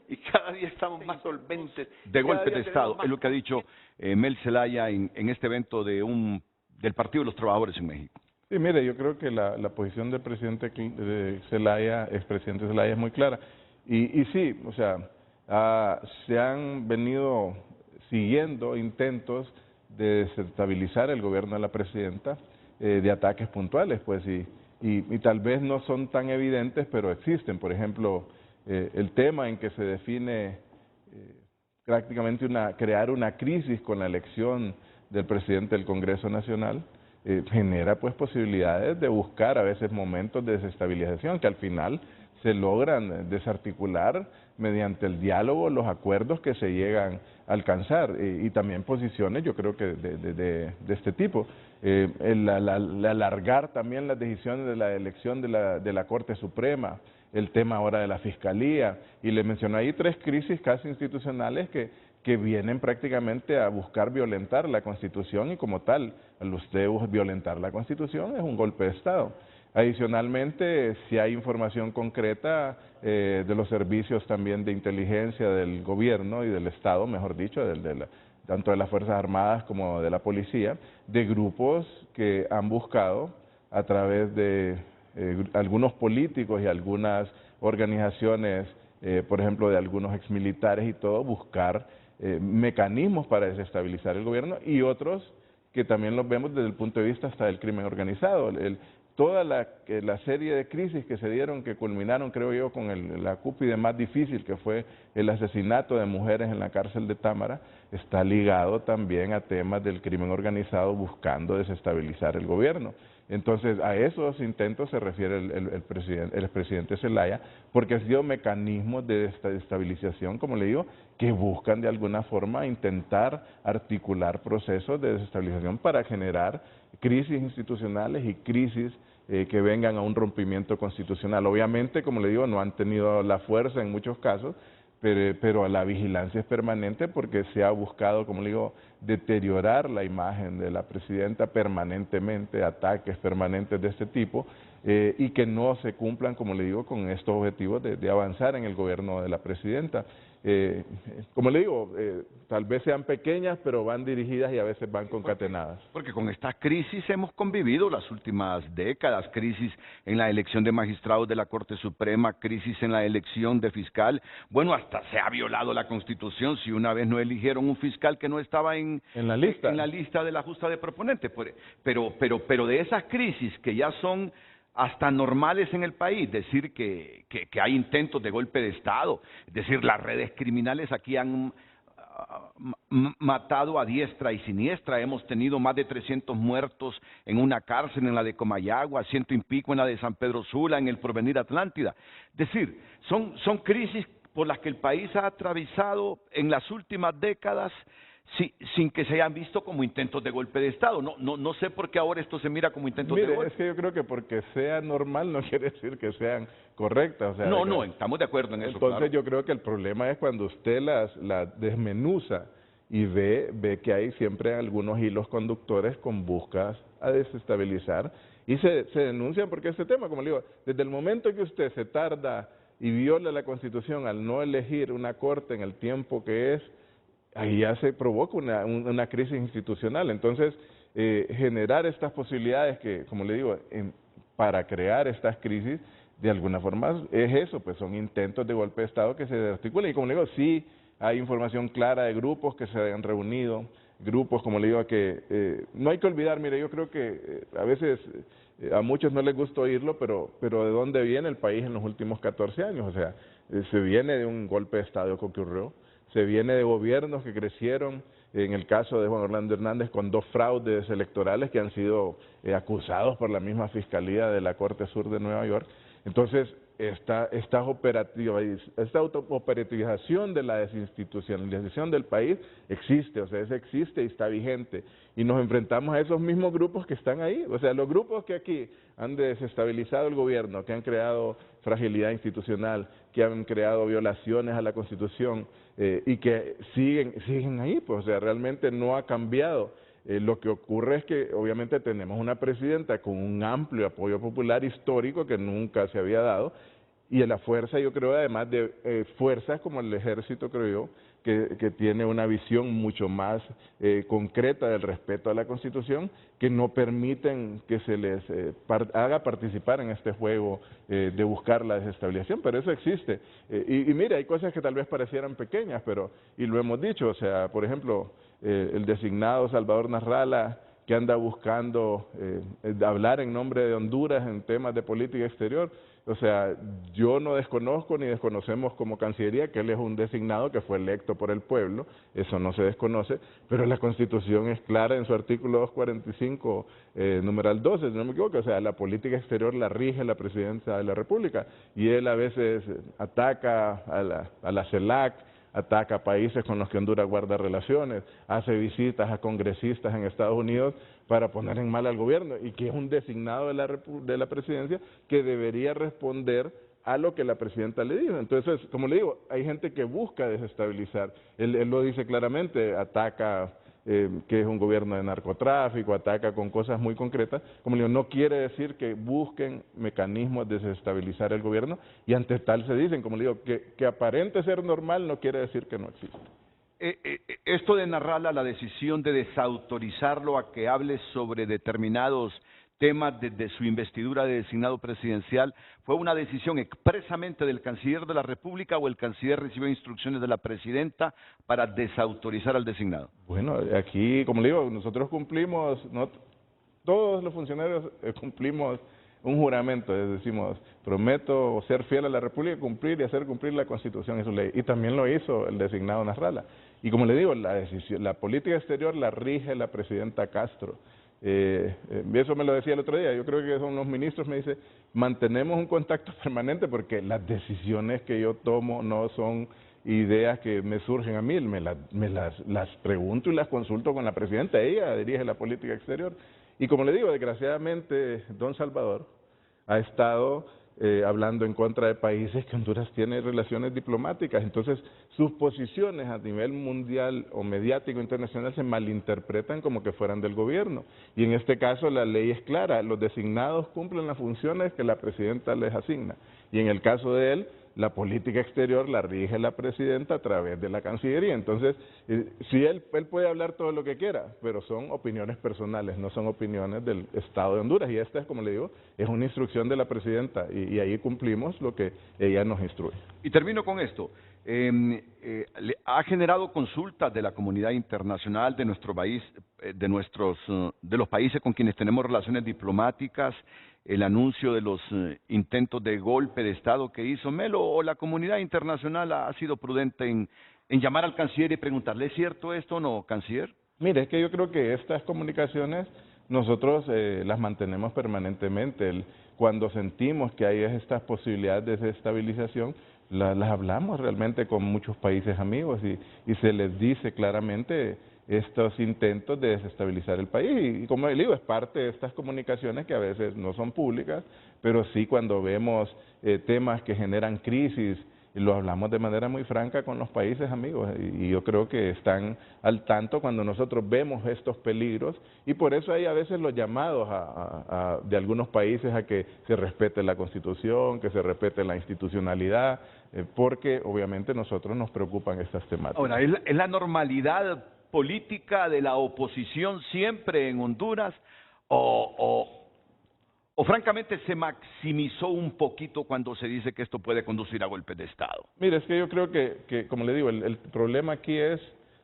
y cada día estamos más solventes. De Cada golpes día de tenemos Estado, más es lo que ha dicho Mel Zelaya en este evento del Partido de los Trabajadores en México. Sí, mire, yo creo que la posición del presidente Zelaya, expresidente Zelaya, es muy clara. Y sí, o sea, se han venido siguiendo intentos de desestabilizar el gobierno de la presidenta, de ataques puntuales, pues, y tal vez no son tan evidentes, pero existen. Por ejemplo, el tema en que se define prácticamente crear una crisis con la elección del presidente del Congreso Nacional, genera pues posibilidades de buscar a veces momentos de desestabilización que al final se logran desarticular mediante el diálogo, los acuerdos que se llegan a alcanzar y también posiciones, yo creo que de este tipo. El alargar también las decisiones de la elección de la Corte Suprema, el tema ahora de la Fiscalía, y le mencioné ahí 3 crisis casi institucionales que vienen prácticamente a buscar violentar la Constitución y como tal, al usted violentar la Constitución es un golpe de Estado. Adicionalmente, si hay información concreta de los servicios también de inteligencia del gobierno y del Estado, mejor dicho, tanto de las Fuerzas Armadas como de la Policía, de grupos que han buscado a través de algunos políticos y algunas organizaciones, por ejemplo, de algunos exmilitares y todo, buscar mecanismos para desestabilizar el gobierno y otros que también los vemos desde el punto de vista hasta del crimen organizado. Toda la serie de crisis que se dieron, que culminaron, creo yo, con la cúspide más difícil, que fue el asesinato de mujeres en la cárcel de Támara, está ligado también a temas del crimen organizado buscando desestabilizar el gobierno. Entonces, a esos intentos se refiere el expresidente Zelaya, porque han sido mecanismos de desestabilización, como le digo, que buscan de alguna forma intentar articular procesos de desestabilización para generar crisis institucionales y crisis que vengan a un rompimiento constitucional. Obviamente, como le digo, no han tenido la fuerza en muchos casos, pero la vigilancia es permanente porque se ha buscado, como le digo, deteriorar la imagen de la presidenta permanentemente, ataques permanentes de este tipo, y que no se cumplan, como le digo, con estos objetivos de avanzar en el gobierno de la presidenta. Como le digo, tal vez sean pequeñas, pero van dirigidas y a veces van concatenadas. Porque con esta crisis hemos convivido las últimas décadas, crisis en la elección de magistrados de la Corte Suprema, crisis en la elección de fiscal. Bueno, hasta se ha violado la Constitución si una vez no eligieron un fiscal que no estaba en la lista. En la lista de la justa de proponentes. Pero de esas crisis que ya son hasta normales en el país, decir que hay intentos de golpe de Estado, es decir, las redes criminales aquí han matado a diestra y siniestra, hemos tenido más de 300 muertos en una cárcel, en la de Comayagua, 100 y pico en la de San Pedro Sula, en el Porvenir Atlántida. Es decir, son crisis por las que el país ha atravesado en las últimas décadas sin que se hayan visto como intentos de golpe de Estado. No sé por qué ahora esto se mira como intentos de golpe. Es que yo creo que porque sea normal no quiere decir que sean correctas. O sea, no, estamos de acuerdo en eso. Entonces claro. Yo creo que el problema es cuando usted las desmenuza y ve que hay siempre algunos hilos conductores con buscas a desestabilizar y se denuncian porque este tema, como le digo, desde el momento que usted se tarda y viola la Constitución al no elegir una corte en el tiempo que es, ahí ya se provoca una crisis institucional. Entonces, generar estas posibilidades que, como le digo, para crear estas crisis, de alguna forma es eso, pues son intentos de golpe de Estado que se desarticulan. Y como le digo, sí hay información clara de grupos que se han reunido, grupos, como le digo, que no hay que olvidar, mire, yo creo que a veces a muchos no les gusta oírlo, pero ¿de dónde viene el país en los últimos 14 años? O sea, se viene de un golpe de Estado que ocurrió, se viene de gobiernos que crecieron, en el caso de Juan Orlando Hernández, con 2 fraudes electorales que han sido acusados por la misma Fiscalía de la Corte Sur de Nueva York. Entonces, esta operativización de la desinstitucionalización del país existe, o sea, existe y está vigente. Y nos enfrentamos a esos mismos grupos que están ahí, o sea, los grupos que aquí han desestabilizado el gobierno, que han creado fragilidad institucional, que han creado violaciones a la Constitución y que siguen ahí, pues, o sea, realmente no ha cambiado. Lo que ocurre es que obviamente tenemos una presidenta con un amplio apoyo popular histórico que nunca se había dado y la fuerza, yo creo, además de fuerzas como el ejército, creo yo, que tiene una visión mucho más concreta del respeto a la Constitución, que no permiten que se les haga participar en este juego de buscar la desestabilización, pero eso existe. Y mira, hay cosas que tal vez parecieran pequeñas, pero, y lo hemos dicho, o sea, por ejemplo, el designado Salvador Nasralla, que anda buscando hablar en nombre de Honduras en temas de política exterior. O sea, yo no desconozco ni desconocemos como Cancillería que él es un designado que fue electo por el pueblo, eso no se desconoce, pero la Constitución es clara en su artículo 245, numeral 12, si no me equivoco, o sea, la política exterior la rige la Presidencia de la República, y él a veces ataca a la CELAC, ataca a países con los que Honduras guarda relaciones, hace visitas a congresistas en Estados Unidos para poner en mal al gobierno, y que es un designado de la presidencia que debería responder a lo que la presidenta le dijo. Entonces, como le digo, hay gente que busca desestabilizar, él lo dice claramente, ataca que es un gobierno de narcotráfico, ataca con cosas muy concretas, como le digo, no quiere decir que busquen mecanismos de desestabilizar el gobierno, y ante tal se dicen, como le digo, que aparente ser normal no quiere decir que no existe. Esto de Nasralla, la decisión de desautorizarlo a que hable sobre determinados temas desde su investidura de designado presidencial, ¿fue una decisión expresamente del canciller de la República o el canciller recibió instrucciones de la presidenta para desautorizar al designado? Bueno, aquí, como le digo, nosotros cumplimos, todos los funcionarios cumplimos un juramento, decimos, prometo ser fiel a la República, cumplir y hacer cumplir la Constitución y su ley, y también lo hizo el designado Nasralla. Y como le digo, la política exterior la rige la presidenta Castro. Eso me lo decía el otro día, yo creo que son los ministros, me dice, mantenemos un contacto permanente porque las decisiones que yo tomo no son ideas que me surgen a mí, las pregunto y las consulto con la presidenta, ella dirige la política exterior. Y como le digo, desgraciadamente, don Salvador ha estado hablando en contra de países que Honduras tiene relaciones diplomáticas, entonces sus posiciones a nivel mundial o mediático internacional se malinterpretan como que fueran del gobierno, y en este caso la ley es clara, los designados cumplen las funciones que la presidenta les asigna, y en el caso de él, la política exterior la rige la presidenta a través de la Cancillería. Entonces, sí, él puede hablar todo lo que quiera, pero son opiniones personales, no son opiniones del Estado de Honduras. Y esta es, como le digo, es una instrucción de la presidenta y ahí cumplimos lo que ella nos instruye. Y termino con esto. Ha generado consultas de la comunidad internacional de nuestro país, de los países con quienes tenemos relaciones diplomáticas, el anuncio de los intentos de golpe de Estado que hizo Melo, o la comunidad internacional ha sido prudente en llamar al canciller y preguntarle, ¿es cierto esto o no, canciller? Mire, es que yo creo que estas comunicaciones nosotros las mantenemos permanentemente. Cuando sentimos que hay estas posibilidades de desestabilización, las hablamos realmente con muchos países amigos y se les dice claramente estos intentos de desestabilizar el país. Y como le digo, es parte de estas comunicaciones que a veces no son públicas, pero sí cuando vemos temas que generan crisis, lo hablamos de manera muy franca con los países amigos, y yo creo que están al tanto cuando nosotros vemos estos peligros, y por eso hay a veces los llamados de algunos países a que se respete la Constitución, que se respete la institucionalidad, porque obviamente a nosotros nos preocupan estas temáticas. Ahora, ¿es la normalidad política de la oposición siempre en Honduras o francamente se maximizó un poquito cuando se dice que esto puede conducir a golpes de Estado? Mire, es que yo creo que como le digo, el problema aquí es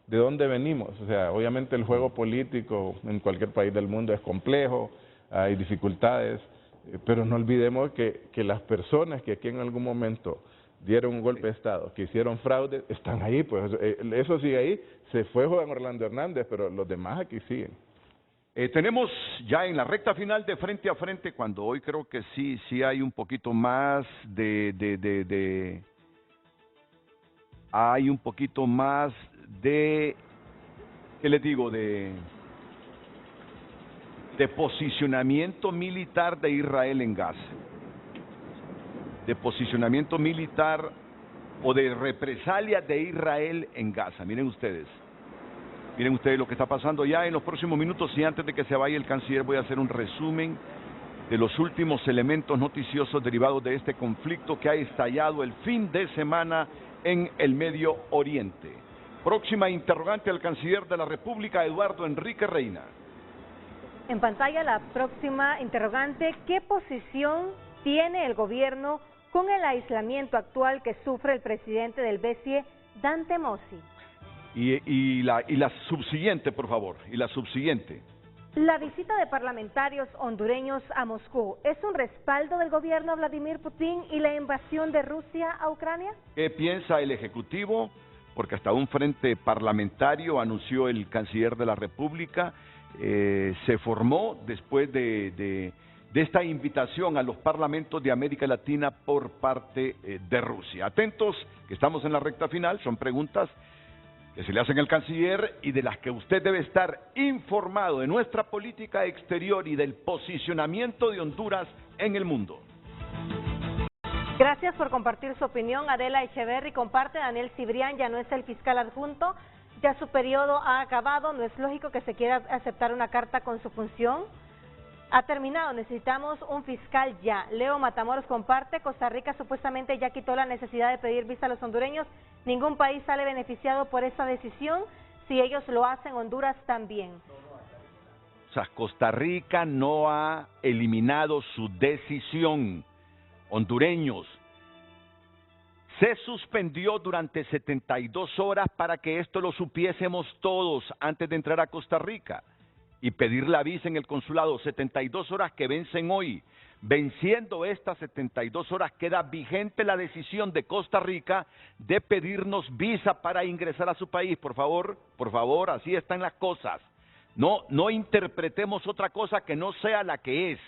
de dónde venimos. O sea, obviamente el juego político en cualquier país del mundo es complejo, hay dificultades, pero no olvidemos que las personas que aquí en algún momento dieron un golpe de Estado, que hicieron fraude, están ahí, pues eso sigue ahí. Se fue Juan Orlando Hernández, pero los demás aquí siguen. Tenemos ya en la recta final de Frente a Frente, cuando hoy creo que sí hay un poquito más hay un poquito más de, ¿qué les digo? De posicionamiento militar de Israel en Gaza. De posicionamiento militar o de represalia de Israel en Gaza. Miren ustedes lo que está pasando ya en los próximos minutos, y antes de que se vaya el canciller voy a hacer un resumen de los últimos elementos noticiosos derivados de este conflicto que ha estallado el fin de semana en el Medio Oriente. Próxima interrogante al canciller de la República, Eduardo Enrique Reina. En pantalla la próxima interrogante: ¿qué posición tiene el gobierno con el aislamiento actual que sufre el presidente del BCE, Dante Mossi? Y la subsiguiente, por favor, y la subsiguiente. La visita de parlamentarios hondureños a Moscú, ¿es un respaldo del gobierno de Vladimir Putin y la invasión de Rusia a Ucrania? ¿Qué piensa el Ejecutivo? Porque hasta un frente parlamentario anunció el canciller de la República, se formó después de esta invitación a los parlamentos de América Latina por parte de Rusia. Atentos, que estamos en la recta final, son preguntas que se le hacen al canciller y de las que usted debe estar informado de nuestra política exterior y del posicionamiento de Honduras en el mundo. Gracias por compartir su opinión. Adela Echeverry comparte: Daniel Cibrián ya no es el fiscal adjunto, ya su periodo ha acabado, no es lógico que se quiera aceptar una carta con su función. Ha terminado, necesitamos un fiscal ya. Leo Matamoros comparte: Costa Rica supuestamente ya quitó la necesidad de pedir visa a los hondureños, ningún país sale beneficiado por esa decisión, si ellos lo hacen, Honduras también. O sea, Costa Rica no ha eliminado su decisión. Hondureños, se suspendió durante 72 horas para que esto lo supiésemos todos antes de entrar a Costa Rica y pedir la visa en el consulado. 72 horas que vencen hoy. Venciendo estas 72 horas queda vigente la decisión de Costa Rica de pedirnos visa para ingresar a su país. Por favor, así están las cosas. No interpretemos otra cosa que no sea la que es.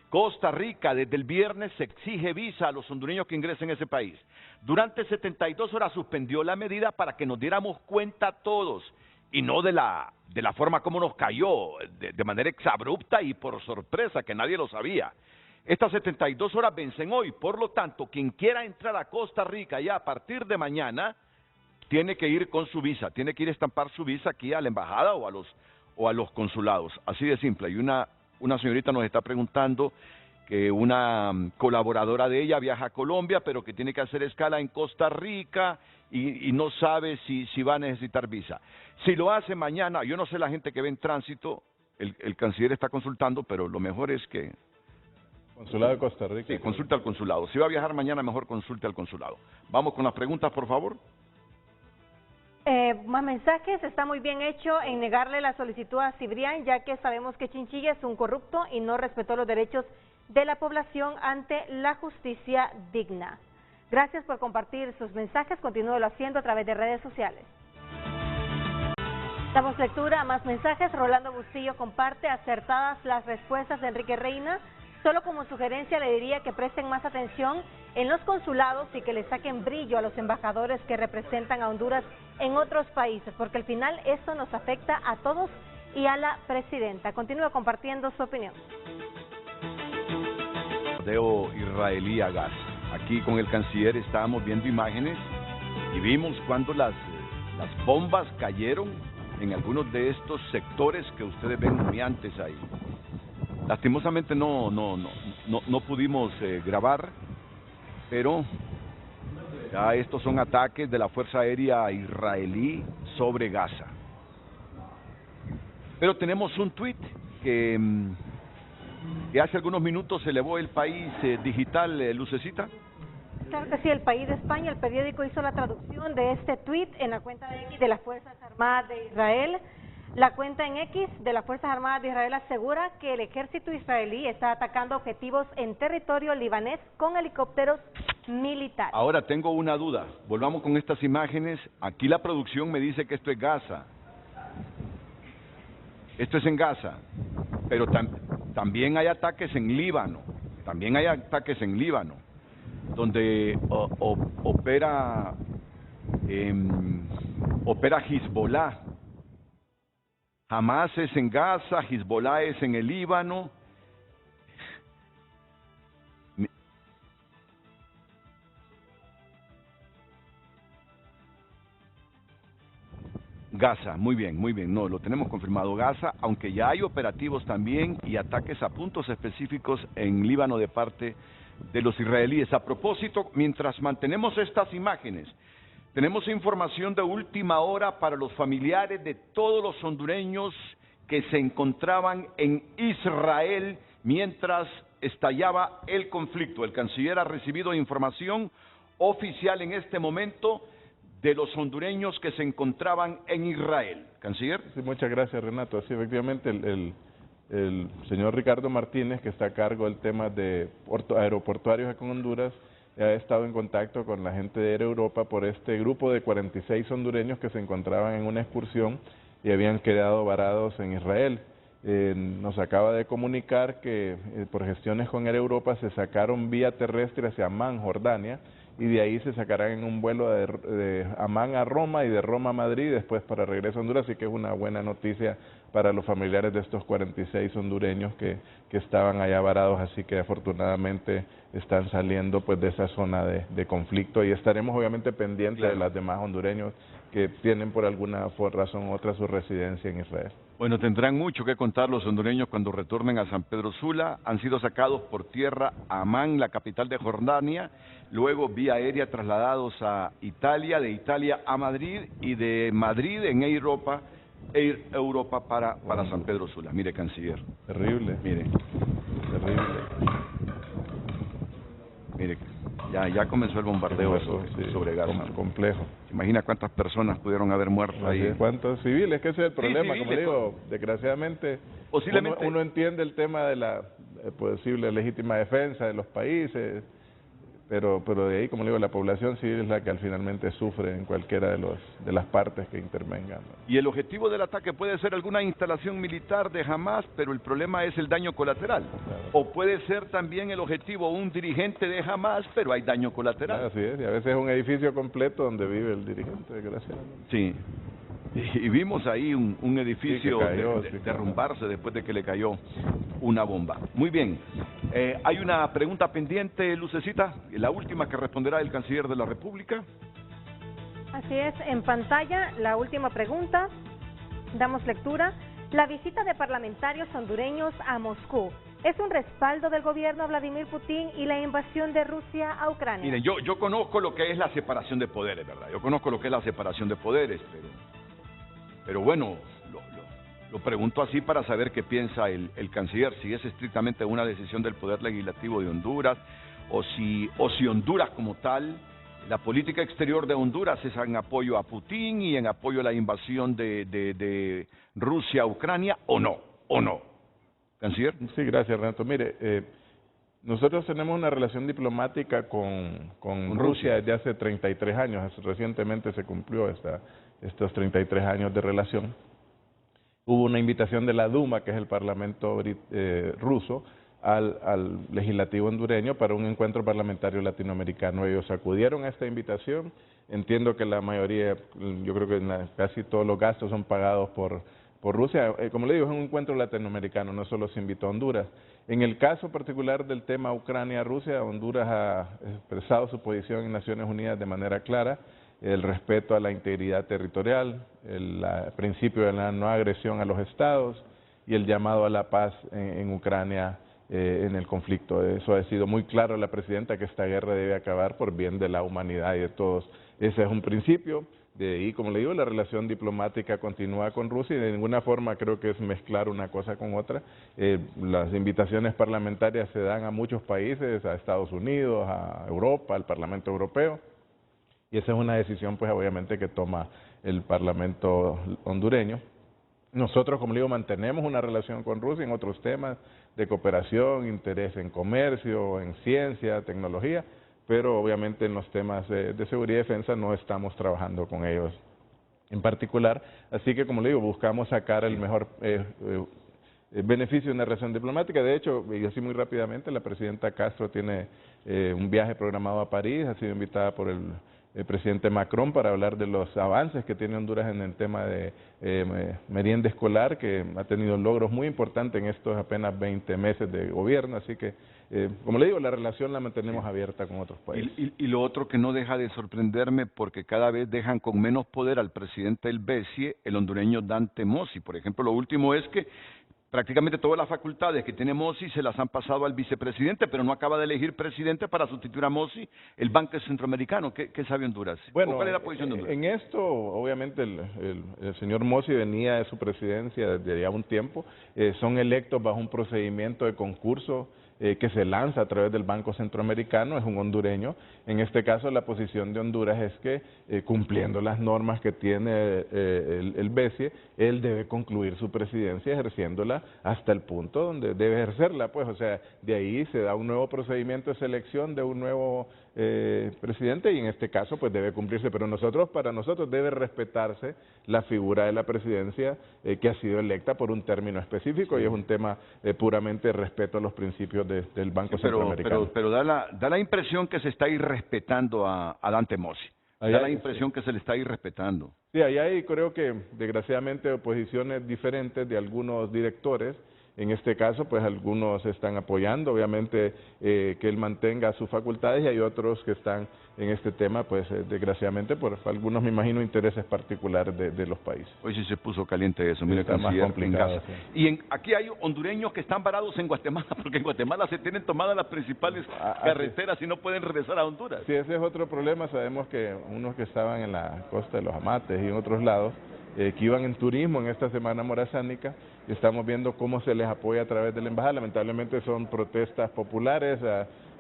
Costa Rica desde el viernes se exige visa a los hondureños que ingresen a ese país. Durante 72 horas suspendió la medida para que nos diéramos cuenta todos, y no de la forma como nos cayó, de manera exabrupta y por sorpresa, que nadie lo sabía. Estas 72 horas vencen hoy, por lo tanto, quien quiera entrar a Costa Rica ya a partir de mañana, tiene que ir con su visa, tiene que ir a estampar su visa aquí a la embajada o a los consulados, así de simple. Y una señorita nos está preguntando que una colaboradora de ella viaja a Colombia, pero que tiene que hacer escala en Costa Rica y no sabe si va a necesitar visa. Si lo hace mañana, yo no sé la gente que ve en tránsito, el canciller está consultando, pero lo mejor es que... Consulado de Costa Rica. Sí, consulte al consulado. Si va a viajar mañana, mejor consulte al consulado. Vamos con las preguntas, por favor. Más mensajes. Está muy bien hecho en negarle la solicitud a Cibrián, ya que sabemos que Chinchilla es un corrupto y no respetó los derechos de la población ante la justicia digna. Gracias por compartir sus mensajes. Continúelo haciendo a través de redes sociales. Damos lectura a más mensajes. Rolando Bustillo comparte: acertadas las respuestas de Enrique Reina. Solo como sugerencia le diría que presten más atención en los consulados y que le saquen brillo a los embajadores que representan a Honduras en otros países, porque al final esto nos afecta a todos y a la presidenta. Continúa compartiendo su opinión. Bombardeo israelí a Gaza. Aquí con el canciller estábamos viendo imágenes y vimos cuando las bombas cayeron en algunos de estos sectores que ustedes ven humeantes ahí. Lastimosamente no pudimos grabar, pero ya estos son ataques de la Fuerza Aérea Israelí sobre Gaza. Pero tenemos un tuit que hace algunos minutos elevó El País Digital, Lucecita. Claro que sí, El País de España, el periódico, hizo la traducción de este tuit en la cuenta de X de las Fuerzas Armadas de Israel. La cuenta en X de las Fuerzas Armadas de Israel asegura que el ejército israelí está atacando objetivos en territorio libanés con helicópteros militares. Ahora tengo una duda, volvamos con estas imágenes. Aquí la producción me dice que esto es Gaza. Esto es en Gaza, pero también hay ataques en Líbano, donde opera Hezbollah. Hamas es en Gaza, Hezbollah es en el Líbano. Gaza, muy bien, no, lo tenemos confirmado, Gaza, aunque ya hay operativos también y ataques a puntos específicos en Líbano de parte de los israelíes. A propósito, mientras mantenemos estas imágenes, tenemos información de última hora para los familiares de todos los hondureños que se encontraban en Israel mientras estallaba el conflicto. El canciller ha recibido información oficial en este momento de los hondureños que se encontraban en Israel. ¿Canciller? Sí, muchas gracias, Renato. Sí, efectivamente, el señor Ricardo Martínez, que está a cargo del tema de aeroportuarios con Honduras, ha estado en contacto con la gente de Air Europa por este grupo de 46 hondureños que se encontraban en una excursión y habían quedado varados en Israel. Nos acaba de comunicar que por gestiones con Air Europa se sacaron vía terrestre hacia Amán, Jordania, y de ahí se sacarán en un vuelo de Amán a Roma y de Roma a Madrid, después para regreso a Honduras, así que es una buena noticia para los familiares de estos 46 hondureños que estaban allá varados, así que afortunadamente están saliendo pues de esa zona de conflicto y estaremos obviamente pendientes de los demás hondureños que tienen por alguna razón u otra su residencia en Israel. Bueno, tendrán mucho que contar los hondureños cuando retornen a San Pedro Sula. Han sido sacados por tierra a Amán, la capital de Jordania, luego vía aérea trasladados a Italia, de Italia a Madrid y de Madrid en Air Europa para San Pedro Sula. Mire, canciller. Terrible. Mire. Terrible. Mire, ya comenzó el bombardeo sobre Gaza. Complejo. Imagina cuántas personas pudieron haber muerto ahí. ¿Cuántos civiles? Que ese es el problema, sí, como digo, desgraciadamente posiblemente uno entiende el tema de la posible legítima defensa de los países, pero de ahí, como le digo, la población civil es la que al finalmente sufre en cualquiera de las partes que intervengan, ¿no? Y el objetivo del ataque puede ser alguna instalación militar de Hamás, pero el problema es el daño colateral. Claro. O puede ser también el objetivo un dirigente de Hamás, pero hay daño colateral. Así es, y a veces es un edificio completo donde vive el dirigente, desgraciadamente. Sí. Y vimos ahí un edificio cayó, derrumbarse después de que le cayó una bomba. Muy bien. Hay una pregunta pendiente, Lucecita, la última que responderá el canciller de la República. Así es, en pantalla la última pregunta. Damos lectura. La visita de parlamentarios hondureños a Moscú es un respaldo del gobierno de Vladimir Putin y la invasión de Rusia a Ucrania. Miren, yo conozco lo que es la separación de poderes, ¿verdad? Yo conozco lo que es la separación de poderes, pero bueno, lo pregunto así para saber qué piensa el canciller, si es estrictamente una decisión del Poder Legislativo de Honduras, o si Honduras como tal, la política exterior de Honduras es en apoyo a Putin y en apoyo a la invasión de Rusia a Ucrania, o no. ¿Canciller? Sí, gracias, Renato. Mire, nosotros tenemos una relación diplomática con Rusia desde hace 33 años. Recientemente se cumplió estos 33 años de relación. Hubo una invitación de la Duma, que es el parlamento ruso, al legislativo hondureño para un encuentro parlamentario latinoamericano. Ellos acudieron a esta invitación. Entiendo que la mayoría, yo creo que casi todos los gastos son pagados por Rusia. Como le digo, es un encuentro latinoamericano, no solo se invitó a Honduras. En el caso particular del tema Ucrania-Rusia, Honduras ha expresado su posición en Naciones Unidas de manera clara, el respeto a la integridad territorial, el principio de la no agresión a los estados y el llamado a la paz en Ucrania en el conflicto. Eso ha sido muy claro la presidenta, que esta guerra debe acabar por bien de la humanidad y de todos. Ese es un principio. De ahí, como le digo, la relación diplomática continúa con Rusia y de ninguna forma creo que es mezclar una cosa con otra. Las invitaciones parlamentarias se dan a muchos países, a Estados Unidos, a Europa, al Parlamento Europeo, y esa es una decisión pues obviamente que toma el Parlamento hondureño. Nosotros, como le digo, mantenemos una relación con Rusia en otros temas de cooperación, interés en comercio, en ciencia, tecnología, pero obviamente en los temas de seguridad y defensa no estamos trabajando con ellos en particular. Así que, como le digo, buscamos sacar el mejor beneficio de una relación diplomática. De hecho, y así muy rápidamente, la presidenta Castro tiene un viaje programado a París, ha sido invitada por el presidente Macron para hablar de los avances que tiene Honduras en el tema de merienda escolar, que ha tenido logros muy importantes en estos apenas 20 meses de gobierno, así que, como le digo, la relación la mantenemos abierta con otros países. Y lo otro que no deja de sorprenderme, porque cada vez dejan con menos poder al presidente del BESIE, el hondureño Dante Mossi. Por ejemplo, lo último es que prácticamente todas las facultades que tiene Mossi se las han pasado al vicepresidente, pero no acaba de elegir presidente para sustituir a Mossi el Banco Centroamericano. ¿Qué sabe Honduras? Bueno, ¿Cuál es la posición de Honduras? En esto, obviamente, el señor Mossi venía de su presidencia desde ya un tiempo. Son electos bajo un procedimiento de concurso que se lanza a través del Banco Centroamericano, es un hondureño. En este caso, la posición de Honduras es que, cumpliendo las normas que tiene el BESIE, él debe concluir su presidencia ejerciéndola hasta el punto donde debe ejercerla, pues, o sea, de ahí se da un nuevo procedimiento de selección de un nuevo presidente y en este caso pues debe cumplirse, pero para nosotros debe respetarse la figura de la presidencia que ha sido electa por un término específico, sí. Y es un tema puramente de respeto a los principios del Banco Centroamericano. Pero da la impresión que se está irrespetando a Dante Mossi. Da la impresión que se le está irrespetando. Sí, ahí hay, creo que desgraciadamente posiciones diferentes de algunos directores. En este caso, pues algunos están apoyando, obviamente, que él mantenga sus facultades y hay otros que están en este tema, pues desgraciadamente, por algunos, me imagino, intereses particulares de los países. Hoy sí se puso caliente eso, mire, está más complicado. Sí. Y aquí hay hondureños que están varados en Guatemala, porque en Guatemala se tienen tomadas las principales carreteras y no pueden regresar a Honduras. Sí, ese es otro problema. Sabemos que unos que estaban en la costa de los Amates y en otros lados, que iban en turismo en esta semana morazánica, y estamos viendo cómo se les apoya a través de la embajada. Lamentablemente son protestas populares,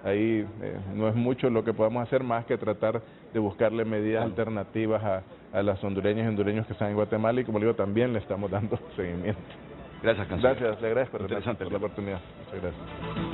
ahí no es mucho lo que podamos hacer más que tratar de buscarle medidas alternativas a las hondureñas y hondureños que están en Guatemala, y como le digo, también le estamos dando seguimiento. Gracias, canciller. Gracias, le agradezco Interesante por la oportunidad. Muchas gracias.